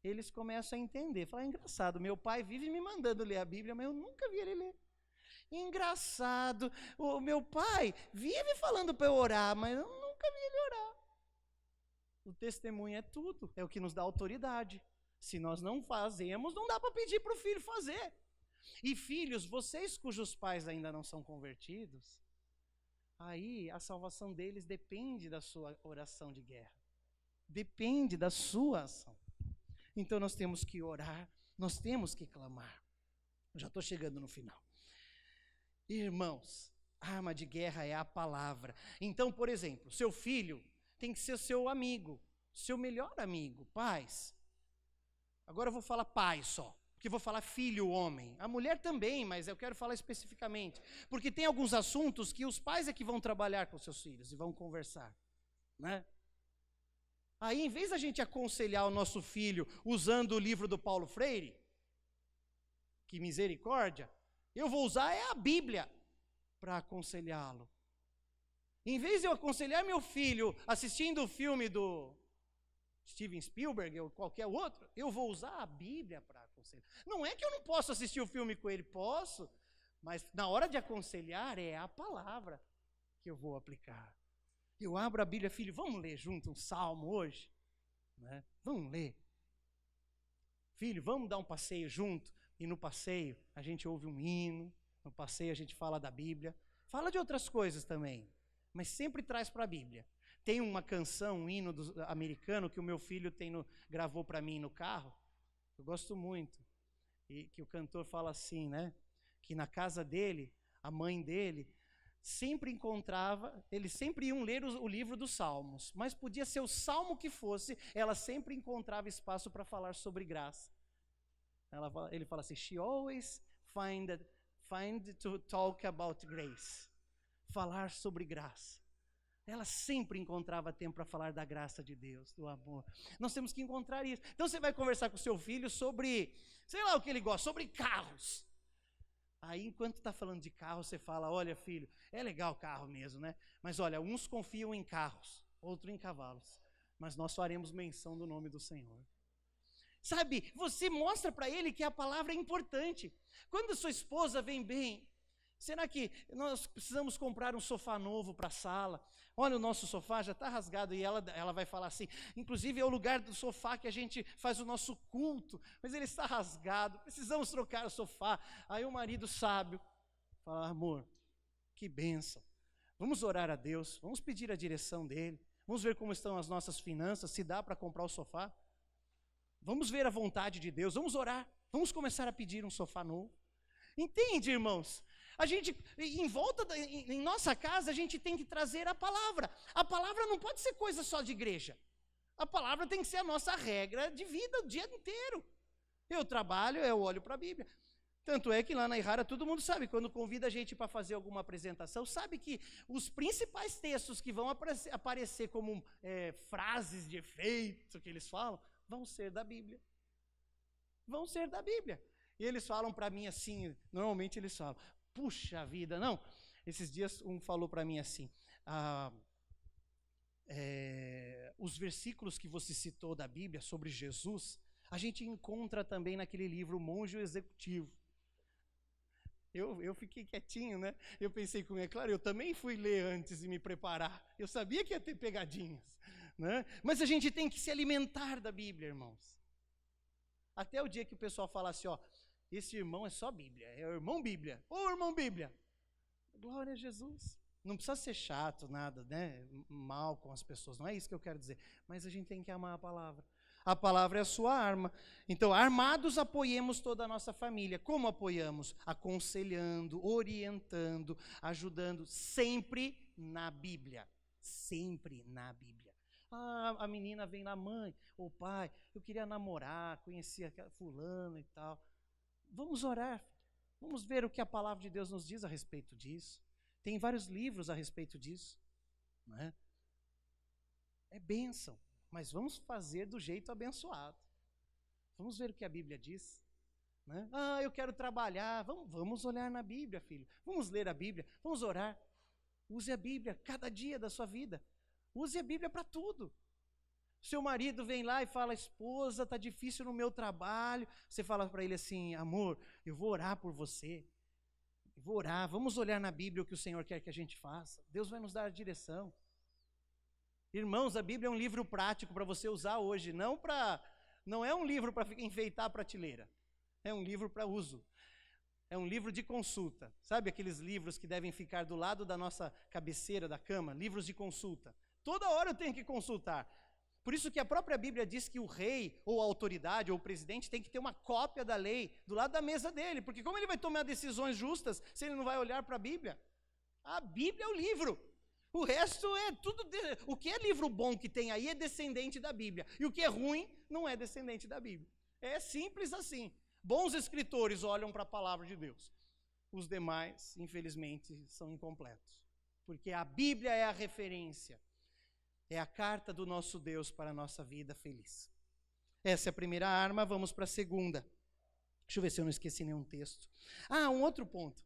eles começam a entender. Fala, engraçado, meu pai vive me mandando ler a Bíblia, mas eu nunca vi ele ler. Engraçado, o meu pai vive falando para eu orar, mas eu nunca vi ele orar. O testemunho é tudo, é o que nos dá autoridade. Se nós não fazemos, não dá para pedir para o filho fazer. E filhos, vocês cujos pais ainda não são convertidos, aí a salvação deles depende da sua oração de guerra. Depende da sua ação. Então nós temos que orar, nós temos que clamar. Eu já estou chegando no final. Irmãos, a arma de guerra é a palavra. Então, por exemplo, seu filho tem que ser seu amigo, seu melhor amigo. Pais, agora eu vou falar pai só, porque vou falar filho, homem. A mulher também, mas eu quero falar especificamente. Porque tem alguns assuntos que os pais é que vão trabalhar com seus filhos e vão conversar, né? Aí, em vez da gente aconselhar o nosso filho usando o livro do Paulo Freire, que misericórdia, eu vou usar a Bíblia para aconselhá-lo. Em vez de eu aconselhar meu filho assistindo o filme do Steven Spielberg ou qualquer outro, eu vou usar a Bíblia para aconselhar. Não é que eu não posso assistir o filme com ele, posso, mas na hora de aconselhar é a palavra que eu vou aplicar. Eu abro a Bíblia, filho, vamos ler junto um salmo hoje? Né? Vamos ler. Filho, vamos dar um passeio junto? E no passeio a gente ouve um hino, no passeio a gente fala da Bíblia, fala de outras coisas também, mas sempre traz para a Bíblia. Tem uma canção, um hino americano que o meu filho gravou para mim no carro, eu gosto muito, e que o cantor fala assim, né? Que na casa dele, a mãe dele, eles sempre iam ler o livro dos Salmos, mas podia ser o salmo que fosse, ela sempre encontrava espaço para falar sobre graça. Ele fala assim, she always find to talk about grace. Falar sobre graça. Ela sempre encontrava tempo para falar da graça de Deus, do amor. Nós temos que encontrar isso. Então você vai conversar com o seu filho sobre, sei lá o que ele gosta, sobre carros. Aí enquanto está falando de carro, você fala, olha filho, é legal carro mesmo, né? Mas olha, uns confiam em carros, outros em cavalos. Mas nós faremos menção do nome do Senhor. Sabe, você mostra para ele que a palavra é importante. Quando sua esposa vem bem, será que nós precisamos comprar um sofá novo para a sala? Olha, o nosso sofá já está rasgado, e ela vai falar assim, inclusive é o lugar do sofá que a gente faz o nosso culto, mas ele está rasgado, precisamos trocar o sofá. Aí o marido sábio fala, amor, que bênção, vamos orar a Deus, vamos pedir a direção dele, vamos ver como estão as nossas finanças, se dá para comprar o sofá. Vamos ver a vontade de Deus, vamos orar, vamos começar a pedir um sofá novo. Entende, irmãos? A gente, em nossa casa, a gente tem que trazer a palavra. A palavra não pode ser coisa só de igreja. A palavra tem que ser a nossa regra de vida o dia inteiro. Eu trabalho, eu olho para a Bíblia. Tanto é que lá na Ihara todo mundo sabe, quando convida a gente para fazer alguma apresentação, sabe que os principais textos que vão aparecer como frases de efeito que eles falam, vão ser da Bíblia. Vão ser da Bíblia. E eles falam para mim assim, normalmente eles falam, puxa vida, não. Esses dias um falou para mim assim, os versículos que você citou da Bíblia sobre Jesus, a gente encontra também naquele livro Monge Executivo. Eu fiquei quietinho, né? Eu pensei comigo, é claro, eu também fui ler antes de me preparar. Eu sabia que ia ter pegadinhas, né? Mas a gente tem que se alimentar da Bíblia, irmãos. Até o dia que o pessoal fala assim, ó, esse irmão é só Bíblia, é o irmão Bíblia. Ô irmão Bíblia, glória a Jesus. Não precisa ser chato, nada, né? Mal com as pessoas, não é isso que eu quero dizer. Mas a gente tem que amar a palavra. A palavra é a sua arma. Então, armados, apoiemos toda a nossa família. Como apoiamos? Aconselhando, orientando, ajudando, sempre na Bíblia. Sempre na Bíblia. A menina vem lá, mãe, ou pai, eu queria namorar, conhecer aquela fulano e tal. Vamos orar, vamos ver o que a palavra de Deus nos diz a respeito disso. Tem vários livros a respeito disso, não é? É bênção, mas vamos fazer do jeito abençoado. Vamos ver o que a Bíblia diz, né? Eu quero trabalhar, vamos olhar na Bíblia, filho. Vamos ler a Bíblia, vamos orar. Use a Bíblia cada dia da sua vida. Use a Bíblia para tudo. Seu marido vem lá e fala, esposa, está difícil no meu trabalho. Você fala para ele assim, amor, eu vou orar por você. Eu vou orar, vamos olhar na Bíblia o que o Senhor quer que a gente faça. Deus vai nos dar a direção. Irmãos, a Bíblia é um livro prático para você usar hoje, não é um livro para enfeitar a prateleira. É um livro para uso. É um livro de consulta. Sabe aqueles livros que devem ficar do lado da nossa cabeceira da cama? Livros de consulta. Toda hora eu tenho que consultar. Por isso que a própria Bíblia diz que o rei, ou a autoridade, ou o presidente tem que ter uma cópia da lei do lado da mesa dele, porque como ele vai tomar decisões justas se ele não vai olhar para a Bíblia? A Bíblia é o livro. O resto é tudo... O que é livro bom que tem aí é descendente da Bíblia. E o que é ruim não é descendente da Bíblia. É simples assim. Bons escritores olham para a palavra de Deus. Os demais, infelizmente, são incompletos. Porque a Bíblia é a referência. É a carta do nosso Deus para a nossa vida feliz. Essa é a primeira arma, vamos para a segunda. Deixa eu ver se eu não esqueci nenhum texto. Um outro ponto.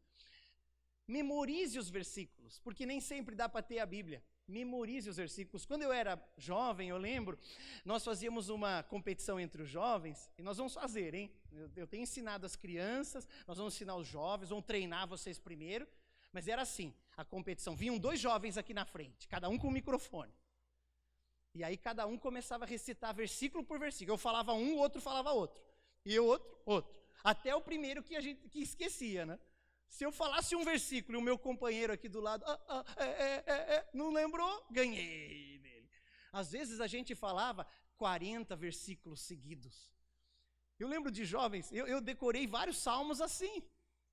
Memorize os versículos, porque nem sempre dá para ter a Bíblia. Memorize os versículos. Quando eu era jovem, eu lembro, nós fazíamos uma competição entre os jovens, e nós vamos fazer, hein? Eu tenho ensinado as crianças, nós vamos ensinar os jovens, vamos treinar vocês primeiro, mas era assim, a competição. Vinham 2 jovens aqui na frente, cada um com um microfone. E aí cada um começava a recitar versículo por versículo. Eu falava um, o outro falava outro. E eu outro. Até o primeiro que esquecia, né? Se eu falasse um versículo e o meu companheiro aqui do lado, não lembrou, ganhei dele. Às vezes a gente falava 40 versículos seguidos. Eu lembro de jovens, eu decorei vários salmos assim.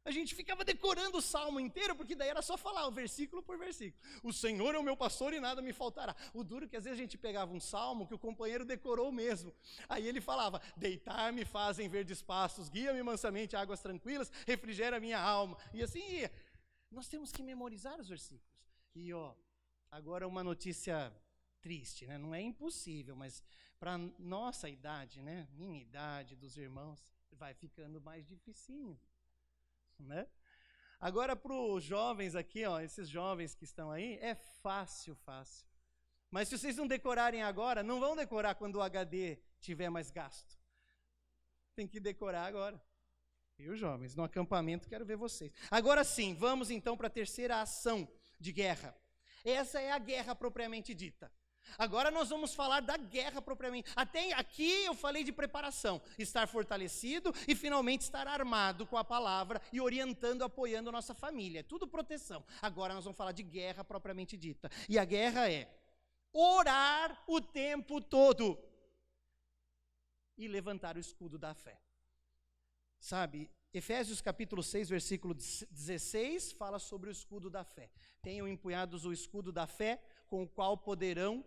A gente ficava decorando o salmo inteiro, porque daí era só falar, versículo por versículo. O Senhor é o meu pastor e nada me faltará. O duro é que às vezes a gente pegava um salmo que o companheiro decorou mesmo. Aí ele falava, deitar-me fazem verdes pastos, guia-me mansamente a águas tranquilas, refrigera a minha alma. E assim ia. Nós temos que memorizar os versículos. E agora uma notícia triste, né? Não é impossível, mas para nossa idade, né? Minha idade, dos irmãos, vai ficando mais dificinho. Né? Agora para os jovens aqui, esses jovens que estão aí, é fácil. Mas se vocês não decorarem agora, não vão decorar quando o HD tiver mais gasto. Tem que decorar agora. E os jovens, no acampamento, quero ver vocês. Agora sim, vamos então para a terceira ação de guerra. Essa é a guerra propriamente dita. Agora nós vamos falar da guerra propriamente. Até aqui eu falei de preparação, estar fortalecido e finalmente estar armado com a palavra e orientando, apoiando a nossa família. É tudo proteção. Agora nós vamos falar de guerra propriamente dita. E a guerra é orar o tempo todo e levantar o escudo da fé. Sabe, Efésios capítulo 6, versículo 16, fala sobre o escudo da fé. Tenham empunhados o escudo da fé, com o qual poderão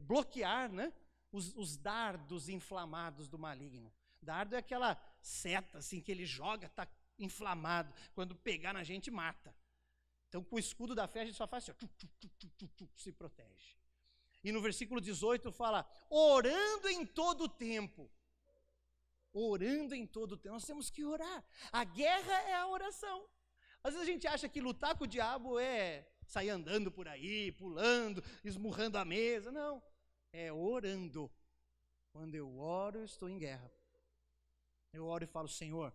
bloquear, né, os dardos inflamados do maligno. Dardo é aquela seta assim, que ele joga, está inflamado. Quando pegar na gente, mata. Então, com o escudo da fé, a gente só faz assim, se protege. E no versículo 18 fala, orando em todo o tempo. Orando em todo o tempo. Nós temos que orar. A guerra é a oração. Às vezes a gente acha que lutar com o diabo é sair andando por aí, pulando, esmurrando a mesa. Não, é orando. Quando eu oro, eu estou em guerra. Eu oro e falo, Senhor,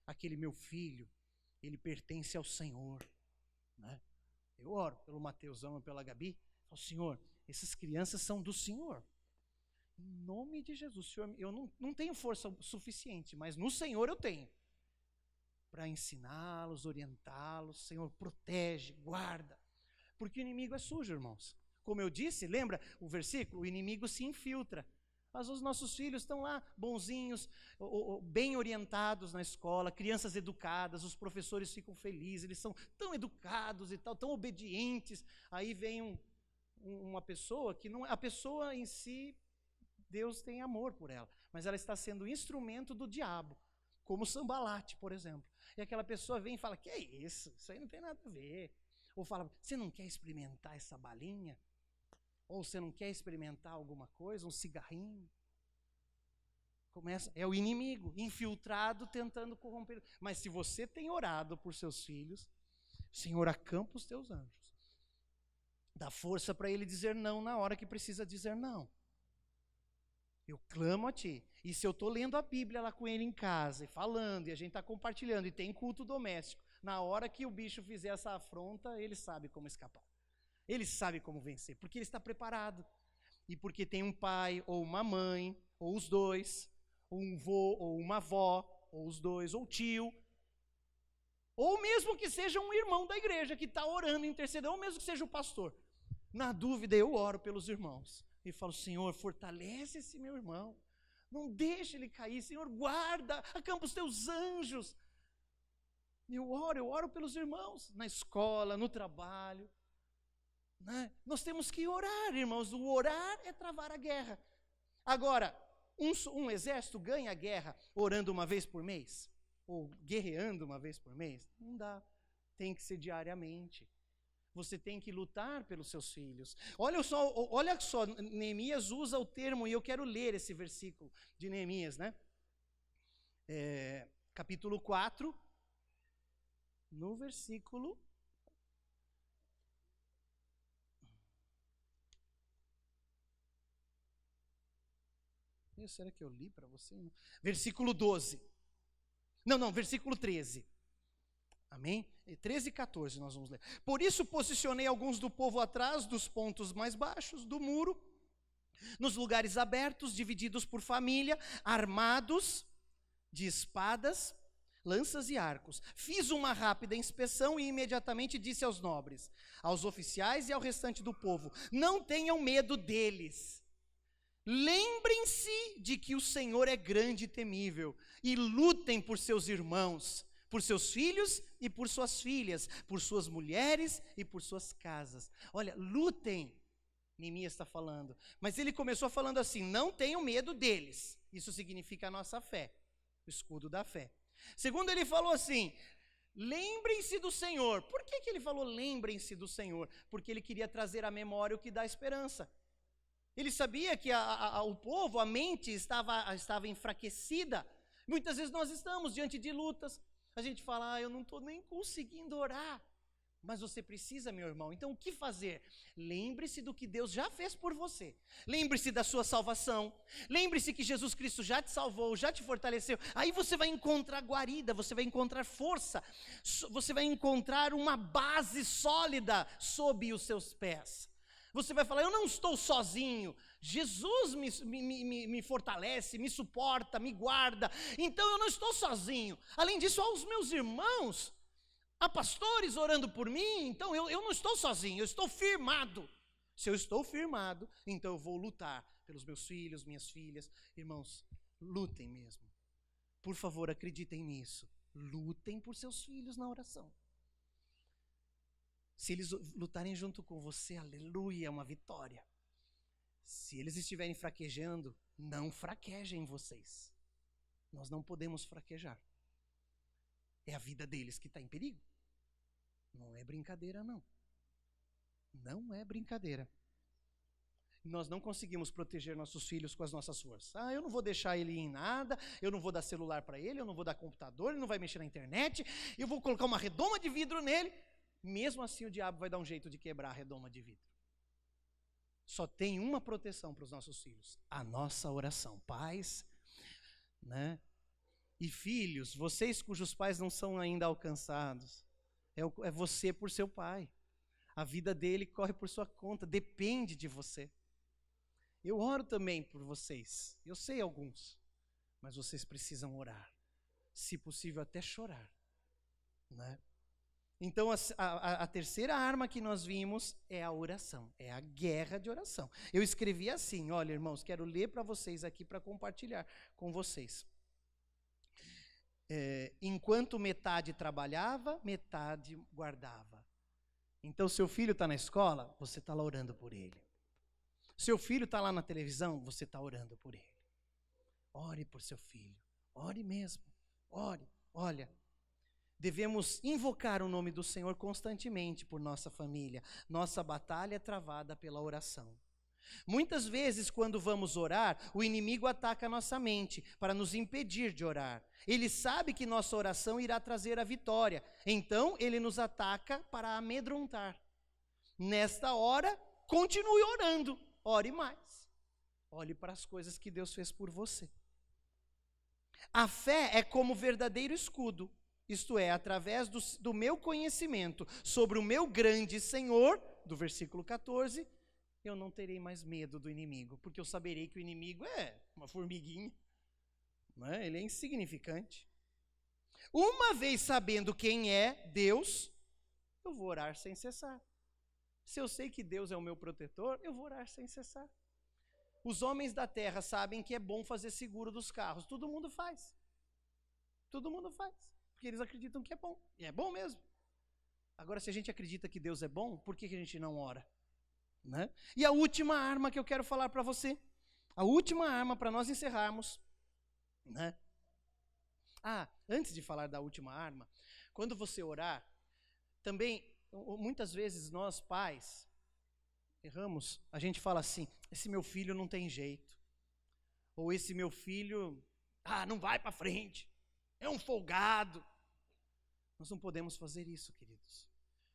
aquele meu filho, ele pertence ao Senhor. Né? Eu oro pelo Mateusão e pela Gabi. Falo, Senhor, essas crianças são do Senhor. Em nome de Jesus, Senhor, eu não tenho força suficiente, mas no Senhor eu tenho. Para ensiná-los, orientá-los. Senhor, protege, guarda. Porque o inimigo é sujo, irmãos. Como eu disse, lembra o versículo? O inimigo se infiltra. Mas os nossos filhos estão lá, bonzinhos, bem orientados na escola, crianças educadas, os professores ficam felizes, eles são tão educados e tal, tão obedientes. Aí vem uma pessoa que não... A pessoa em si, Deus tem amor por ela, mas ela está sendo instrumento do diabo, como Sambalate, por exemplo. E aquela pessoa vem e fala, que é isso? Isso aí não tem nada a ver. Ou fala, você não quer experimentar essa balinha? Ou você não quer experimentar alguma coisa, um cigarrinho? É o inimigo, infiltrado, tentando corromper. Mas se você tem orado por seus filhos, Senhor, acampa os teus anjos. Dá força para ele dizer não na hora que precisa dizer não. Eu clamo a ti. E se eu estou lendo a Bíblia lá com ele em casa, e falando, e a gente está compartilhando, e tem culto doméstico, na hora que o bicho fizer essa afronta, ele sabe como escapar. Ele sabe como vencer, porque ele está preparado. E porque tem um pai, ou uma mãe, ou os dois, ou um vô, ou uma avó, ou os dois, ou tio, ou mesmo que seja um irmão da igreja que está orando, intercedendo, ou mesmo que seja o pastor. Na dúvida, eu oro pelos irmãos. E falo, Senhor, fortalece esse meu irmão. Não deixe ele cair, Senhor, guarda, acampa os teus anjos. Eu oro pelos irmãos, na escola, no trabalho. Né? Nós temos que orar, irmãos. O orar é travar a guerra. Agora, um exército ganha a guerra orando uma vez por mês? Ou guerreando uma vez por mês? Não dá. Tem que ser diariamente. Você tem que lutar pelos seus filhos. Olha só, Neemias usa o termo, e eu quero ler esse versículo de Neemias, né? Capítulo 4, no versículo... Será que eu li para você? Versículo 12. Não, versículo 13. Amém? 13 e 14 nós vamos ler. Por isso posicionei alguns do povo atrás dos pontos mais baixos do muro, nos lugares abertos, divididos por família, armados de espadas, lanças e arcos. Fiz uma rápida inspeção e imediatamente disse aos nobres, aos oficiais e ao restante do povo: não tenham medo deles. Lembrem-se de que o Senhor é grande e temível, e lutem por seus irmãos, por seus filhos e por suas filhas, por suas mulheres e por suas casas. Olha, lutem, Neemias está falando, mas ele começou falando assim: não tenham medo deles. Isso significa a nossa fé, o escudo da fé. Segundo, ele falou assim: lembrem-se do Senhor. Por que ele falou lembrem-se do Senhor? Porque ele queria trazer à memória o que dá esperança. Ele sabia que o povo, a mente estava enfraquecida. Muitas vezes nós estamos diante de lutas, a gente fala: eu não estou nem conseguindo orar. Mas você precisa, meu irmão. Então o que fazer? Lembre-se do que Deus já fez por você. Lembre-se da sua salvação. Lembre-se que Jesus Cristo já te salvou, já te fortaleceu. Aí você vai encontrar guarida, você vai encontrar força, você vai encontrar uma base sólida sob os seus pés. Você vai falar: eu não estou sozinho, Jesus me fortalece, me suporta, me guarda, então eu não estou sozinho. Além disso, há os meus irmãos, há pastores orando por mim, então eu não estou sozinho, eu estou firmado. Se eu estou firmado, então eu vou lutar pelos meus filhos, minhas filhas. Irmãos, lutem mesmo. Por favor, acreditem nisso. Lutem por seus filhos na oração. Se eles lutarem junto com você, aleluia, é uma vitória. Se eles estiverem fraquejando, não fraquejem vocês. Nós não podemos fraquejar. É a vida deles que está em perigo. Não é brincadeira, não. Não é brincadeira. Nós não conseguimos proteger nossos filhos com as nossas forças. Eu não vou deixar ele em nada, eu não vou dar celular para ele, eu não vou dar computador, ele não vai mexer na internet, eu vou colocar uma redoma de vidro nele. Mesmo assim o diabo vai dar um jeito de quebrar a redoma de vidro. Só tem uma proteção para os nossos filhos: a nossa oração. Pais, né? E filhos, vocês cujos pais não são ainda alcançados, é você por seu pai. A vida dele corre por sua conta, depende de você. Eu oro também por vocês, eu sei alguns, mas vocês precisam orar, se possível até chorar, né? Então a terceira arma que nós vimos é a oração, é a guerra de oração. Eu escrevi assim, olha, irmãos, quero ler para vocês aqui para compartilhar com vocês. Enquanto metade trabalhava, metade guardava. Então seu filho está na escola, você está lá orando por ele. Seu filho está lá na televisão, você está orando por ele. Ore por seu filho, ore mesmo, ore, olha. Devemos invocar o nome do Senhor constantemente por nossa família. Nossa batalha é travada pela oração. Muitas vezes, quando vamos orar, o inimigo ataca a nossa mente para nos impedir de orar. Ele sabe que nossa oração irá trazer a vitória. Então, ele nos ataca para amedrontar. Nesta hora, continue orando. Ore mais. Olhe para as coisas que Deus fez por você. A fé é como verdadeiro escudo, isto é, através do meu conhecimento sobre o meu grande Senhor, do versículo 14, eu não terei mais medo do inimigo, porque eu saberei que o inimigo é uma formiguinha, não é? Ele é insignificante. Uma vez sabendo quem é Deus, eu vou orar sem cessar. Se eu sei que Deus é o meu protetor, eu vou orar sem cessar. Os homens da terra sabem que é bom fazer seguro dos carros. Todo mundo faz. Todo mundo faz. Porque eles acreditam que é bom. E é bom mesmo. Agora, se a gente acredita que Deus é bom, por que a gente não ora? Né? E a última arma que eu quero falar para você. A última arma para nós encerrarmos. Né? Antes de falar da última arma, quando você orar, também, muitas vezes nós pais, erramos, a gente fala assim, esse meu filho não tem jeito. Ou esse meu filho, não vai para frente, é um folgado. Nós não podemos fazer isso, queridos.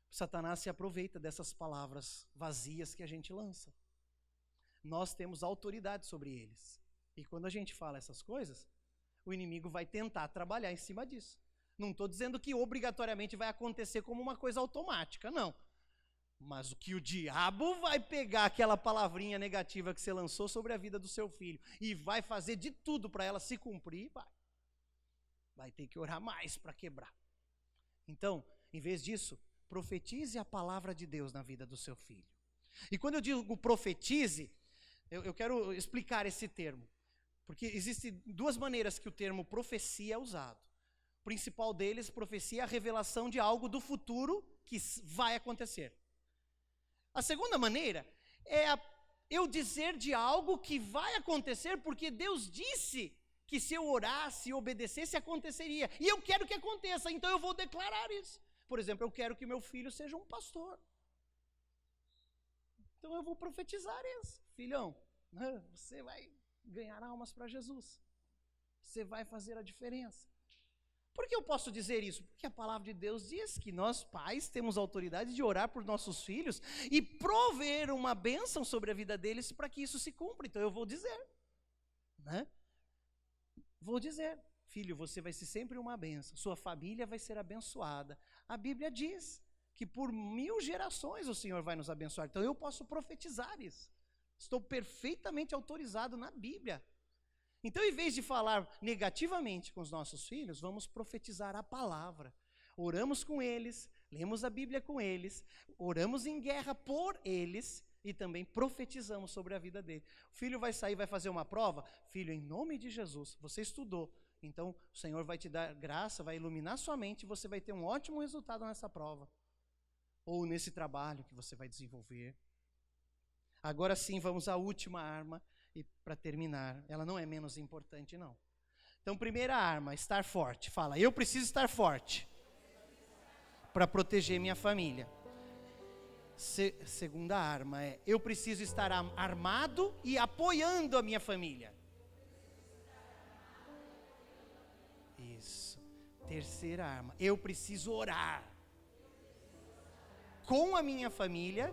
Satanás se aproveita dessas palavras vazias que a gente lança. Nós temos autoridade sobre eles. E quando a gente fala essas coisas, o inimigo vai tentar trabalhar em cima disso. Não estou dizendo que obrigatoriamente vai acontecer como uma coisa automática, não. Mas o que o diabo vai pegar aquela palavrinha negativa que você lançou sobre a vida do seu filho e vai fazer de tudo para ela se cumprir, vai ter que orar mais para quebrar. Então, em vez disso, profetize a palavra de Deus na vida do seu filho. E quando eu digo profetize, eu quero explicar esse termo. Porque existem duas maneiras que o termo profecia é usado. O principal deles, profecia, é a revelação de algo do futuro que vai acontecer. A segunda maneira é eu dizer de algo que vai acontecer, porque Deus disse que se eu orasse e obedecesse, aconteceria. E eu quero que aconteça, então eu vou declarar isso. Por exemplo, eu quero que meu filho seja um pastor. Então eu vou profetizar isso. Filhão, você vai ganhar almas para Jesus. Você vai fazer a diferença. Por que eu posso dizer isso? Porque a palavra de Deus diz que nós pais temos autoridade de orar por nossos filhos e prover uma bênção sobre a vida deles para que isso se cumpra. Então eu vou dizer, né? Vou dizer, filho, você vai ser sempre uma bênção, sua família vai ser abençoada. A Bíblia diz que por 1000 gerações o Senhor vai nos abençoar. Então eu posso profetizar isso. Estou perfeitamente autorizado na Bíblia. Então, em vez de falar negativamente com os nossos filhos, vamos profetizar a palavra. Oramos com eles, lemos a Bíblia com eles, oramos em guerra por eles e também profetizamos sobre a vida dele. O filho vai sair, vai fazer uma prova. Filho, em nome de Jesus, você estudou. Então, o Senhor vai te dar graça, vai iluminar sua mente e você vai ter um ótimo resultado nessa prova. Ou nesse trabalho que você vai desenvolver. Agora sim, vamos à última arma. E para terminar, ela não é menos importante, não. Então, primeira arma, estar forte. Fala, eu preciso estar forte para proteger minha família. Segunda arma é, eu preciso estar armado e apoiando a minha família. Isso. Terceira arma, eu preciso orar com a minha família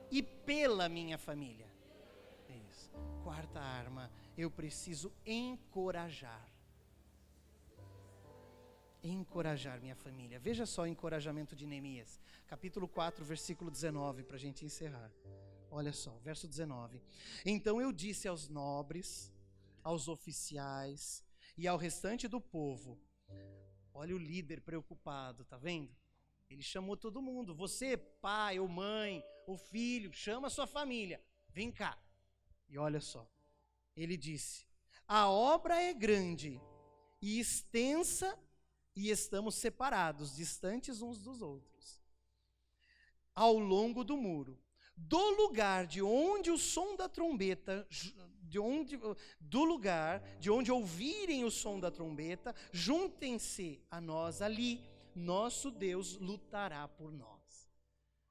e pela minha família. Quarta arma, eu preciso encorajar. Encorajar minha família. Veja só o encorajamento de Neemias. Capítulo 4, versículo 19, para a gente encerrar. Olha só, verso 19. Então eu disse aos nobres, aos oficiais e ao restante do povo. Olha o líder preocupado, tá vendo? Ele chamou todo mundo. Você, pai ou mãe, ou filho, chama a sua família. Vem cá. E olha só, ele disse, a obra é grande e extensa e estamos separados, distantes uns dos outros, ao longo do muro, do lugar de onde o som da trombeta, do lugar de onde ouvirem o som da trombeta, juntem-se a nós ali, nosso Deus lutará por nós.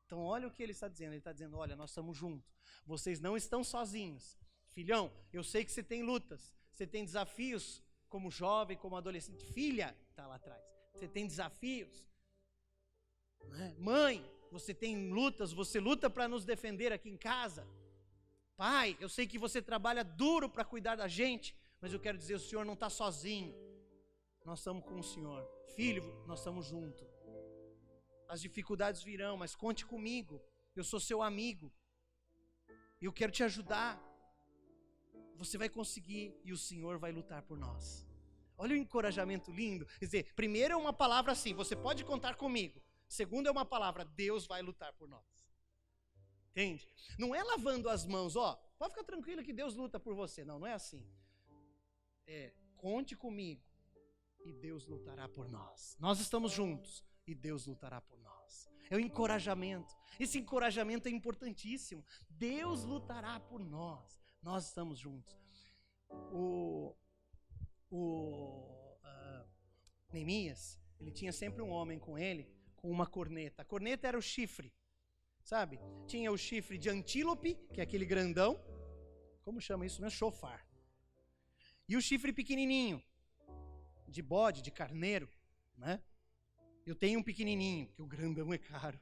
Então olha o que ele está dizendo, olha, nós estamos juntos. Vocês não estão sozinhos. Filhão, eu sei que você tem lutas, você tem desafios, como jovem, como adolescente. Filha, está lá atrás, você tem desafios. Mãe, você tem lutas, você luta para nos defender aqui em casa. Pai, eu sei que você trabalha duro para cuidar da gente, mas eu quero dizer, o Senhor não está sozinho. Nós estamos com o Senhor. Filho, nós estamos juntos. As dificuldades virão, mas conte comigo. Eu sou seu amigo. Eu quero te ajudar. Você vai conseguir e o Senhor vai lutar por nós. Olha o encorajamento lindo. Quer dizer, primeiro é uma palavra assim, você pode contar comigo. Segundo é uma palavra, Deus vai lutar por nós. Entende? Não é lavando as mãos, pode ficar tranquilo que Deus luta por você. Não, não é assim. Conte comigo e Deus lutará por nós. Nós estamos juntos e Deus lutará por nós. É o encorajamento. Esse encorajamento é importantíssimo. Deus lutará por nós. Nós estamos juntos. Neemias, ele tinha sempre um homem com ele, com uma corneta. A corneta era o chifre, sabe? Tinha o chifre de antílope, que é aquele grandão. Como chama isso mesmo? Chofar. E o chifre pequenininho, de bode, de carneiro, né? Eu tenho um pequenininho, porque o grandão é caro.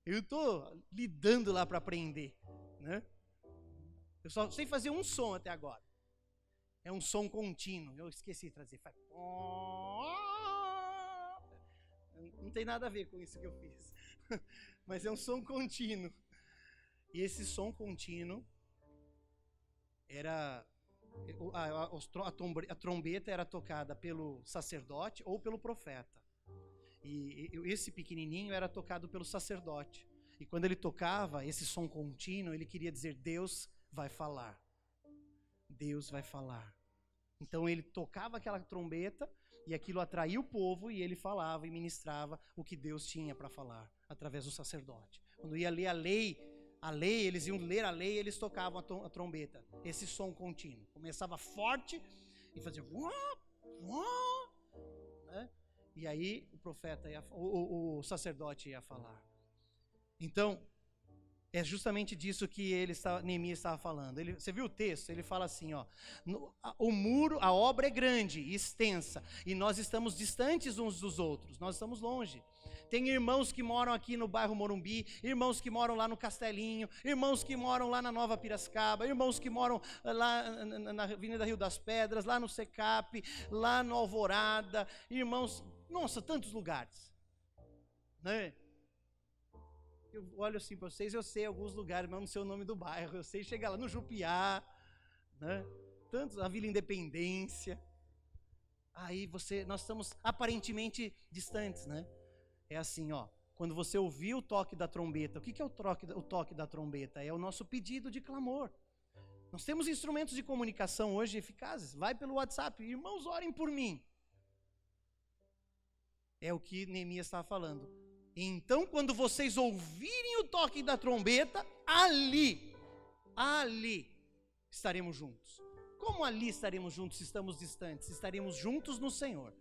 Eu estou lidando lá para aprender, né? Eu só sei fazer um som até agora. É um som contínuo. Eu esqueci de trazer. Faz... Não tem nada a ver com isso que eu fiz. Mas é um som contínuo. E esse som contínuo era... A trombeta era tocada pelo sacerdote ou pelo profeta. E esse pequenininho era tocado pelo sacerdote. E quando ele tocava esse som contínuo, ele queria dizer, Deus vai falar. Deus vai falar. Então ele tocava aquela trombeta e aquilo atraía o povo e ele falava e ministrava o que Deus tinha para falar através do sacerdote. Quando ia ler a lei, eles iam ler a lei e eles tocavam a trombeta. Esse som contínuo. Começava forte e fazia... né? E aí o profeta, o sacerdote ia falar. Então, é justamente disso que Neemias estava falando. Você viu o texto? Ele fala assim, o muro, a obra é grande e extensa, e nós estamos distantes uns dos outros, nós estamos longe. Tem irmãos que moram aqui no bairro Morumbi, irmãos que moram lá no Castelinho, irmãos que moram lá na Nova Piracicaba, irmãos que moram lá na Avenida Rio das Pedras, lá no Secap, lá no Alvorada, irmãos, nossa, tantos lugares, né? Eu olho assim para vocês, eu sei alguns lugares, mas não sei o nome do bairro, eu sei chegar lá no Jupiá, né? Tantos, a Vila Independência. Aí nós estamos aparentemente distantes, né? É assim, quando você ouvir o toque da trombeta, o que é o toque da trombeta? É o nosso pedido de clamor. Nós temos instrumentos de comunicação hoje eficazes. Vai pelo WhatsApp, irmãos, orem por mim. É o que Neemias estava falando. Então, quando vocês ouvirem o toque da trombeta, ali estaremos juntos. Como ali estaremos juntos se estamos distantes? Estaremos juntos no Senhor.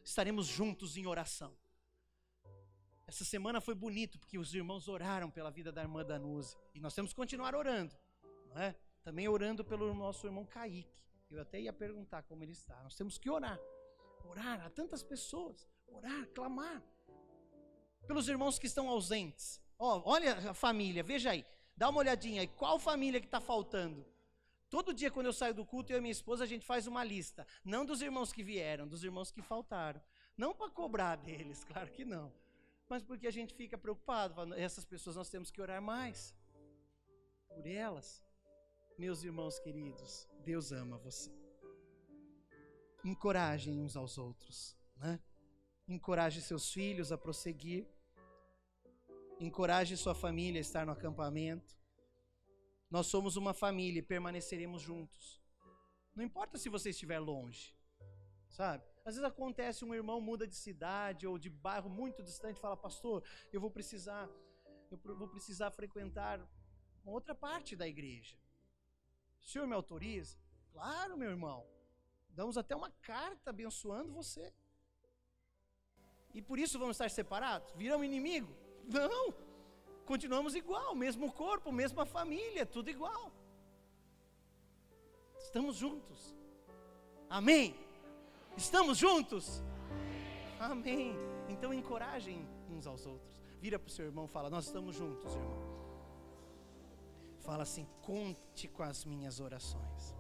Estaremos juntos em oração. Essa semana foi bonito, porque os irmãos oraram pela vida da irmã Danuze. E nós temos que continuar orando, não é? Também orando pelo nosso irmão Kaique. Eu até ia perguntar como ele está. Nós temos que orar. Orar a tantas pessoas. Orar, clamar. Pelos irmãos que estão ausentes. Olha a família, veja aí. Dá uma olhadinha aí. Qual família que está faltando? Todo dia quando eu saio do culto, eu e minha esposa, a gente faz uma lista. Não dos irmãos que vieram, dos irmãos que faltaram. Não para cobrar deles, claro que não. Mas porque a gente fica preocupado. Essas pessoas nós temos que orar mais. Por elas. Meus irmãos queridos, Deus ama você. Encorajem uns aos outros, né? Encoraje seus filhos a prosseguir. Encoraje sua família a estar no acampamento. Nós somos uma família e permaneceremos juntos. Não importa se você estiver longe, sabe? Às vezes acontece, um irmão muda de cidade ou de bairro muito distante e fala, pastor, eu vou precisar frequentar uma outra parte da igreja. O senhor me autoriza? Claro, meu irmão. Damos até uma carta abençoando você. E por isso vamos estar separados? Viramos inimigo? Não, continuamos igual, mesmo corpo, mesma família, tudo igual. Estamos juntos. Amém? Estamos juntos? Amém. Então encorajem uns aos outros. Vira para o seu irmão e fala, nós estamos juntos, irmão. Fala assim: conte com as minhas orações.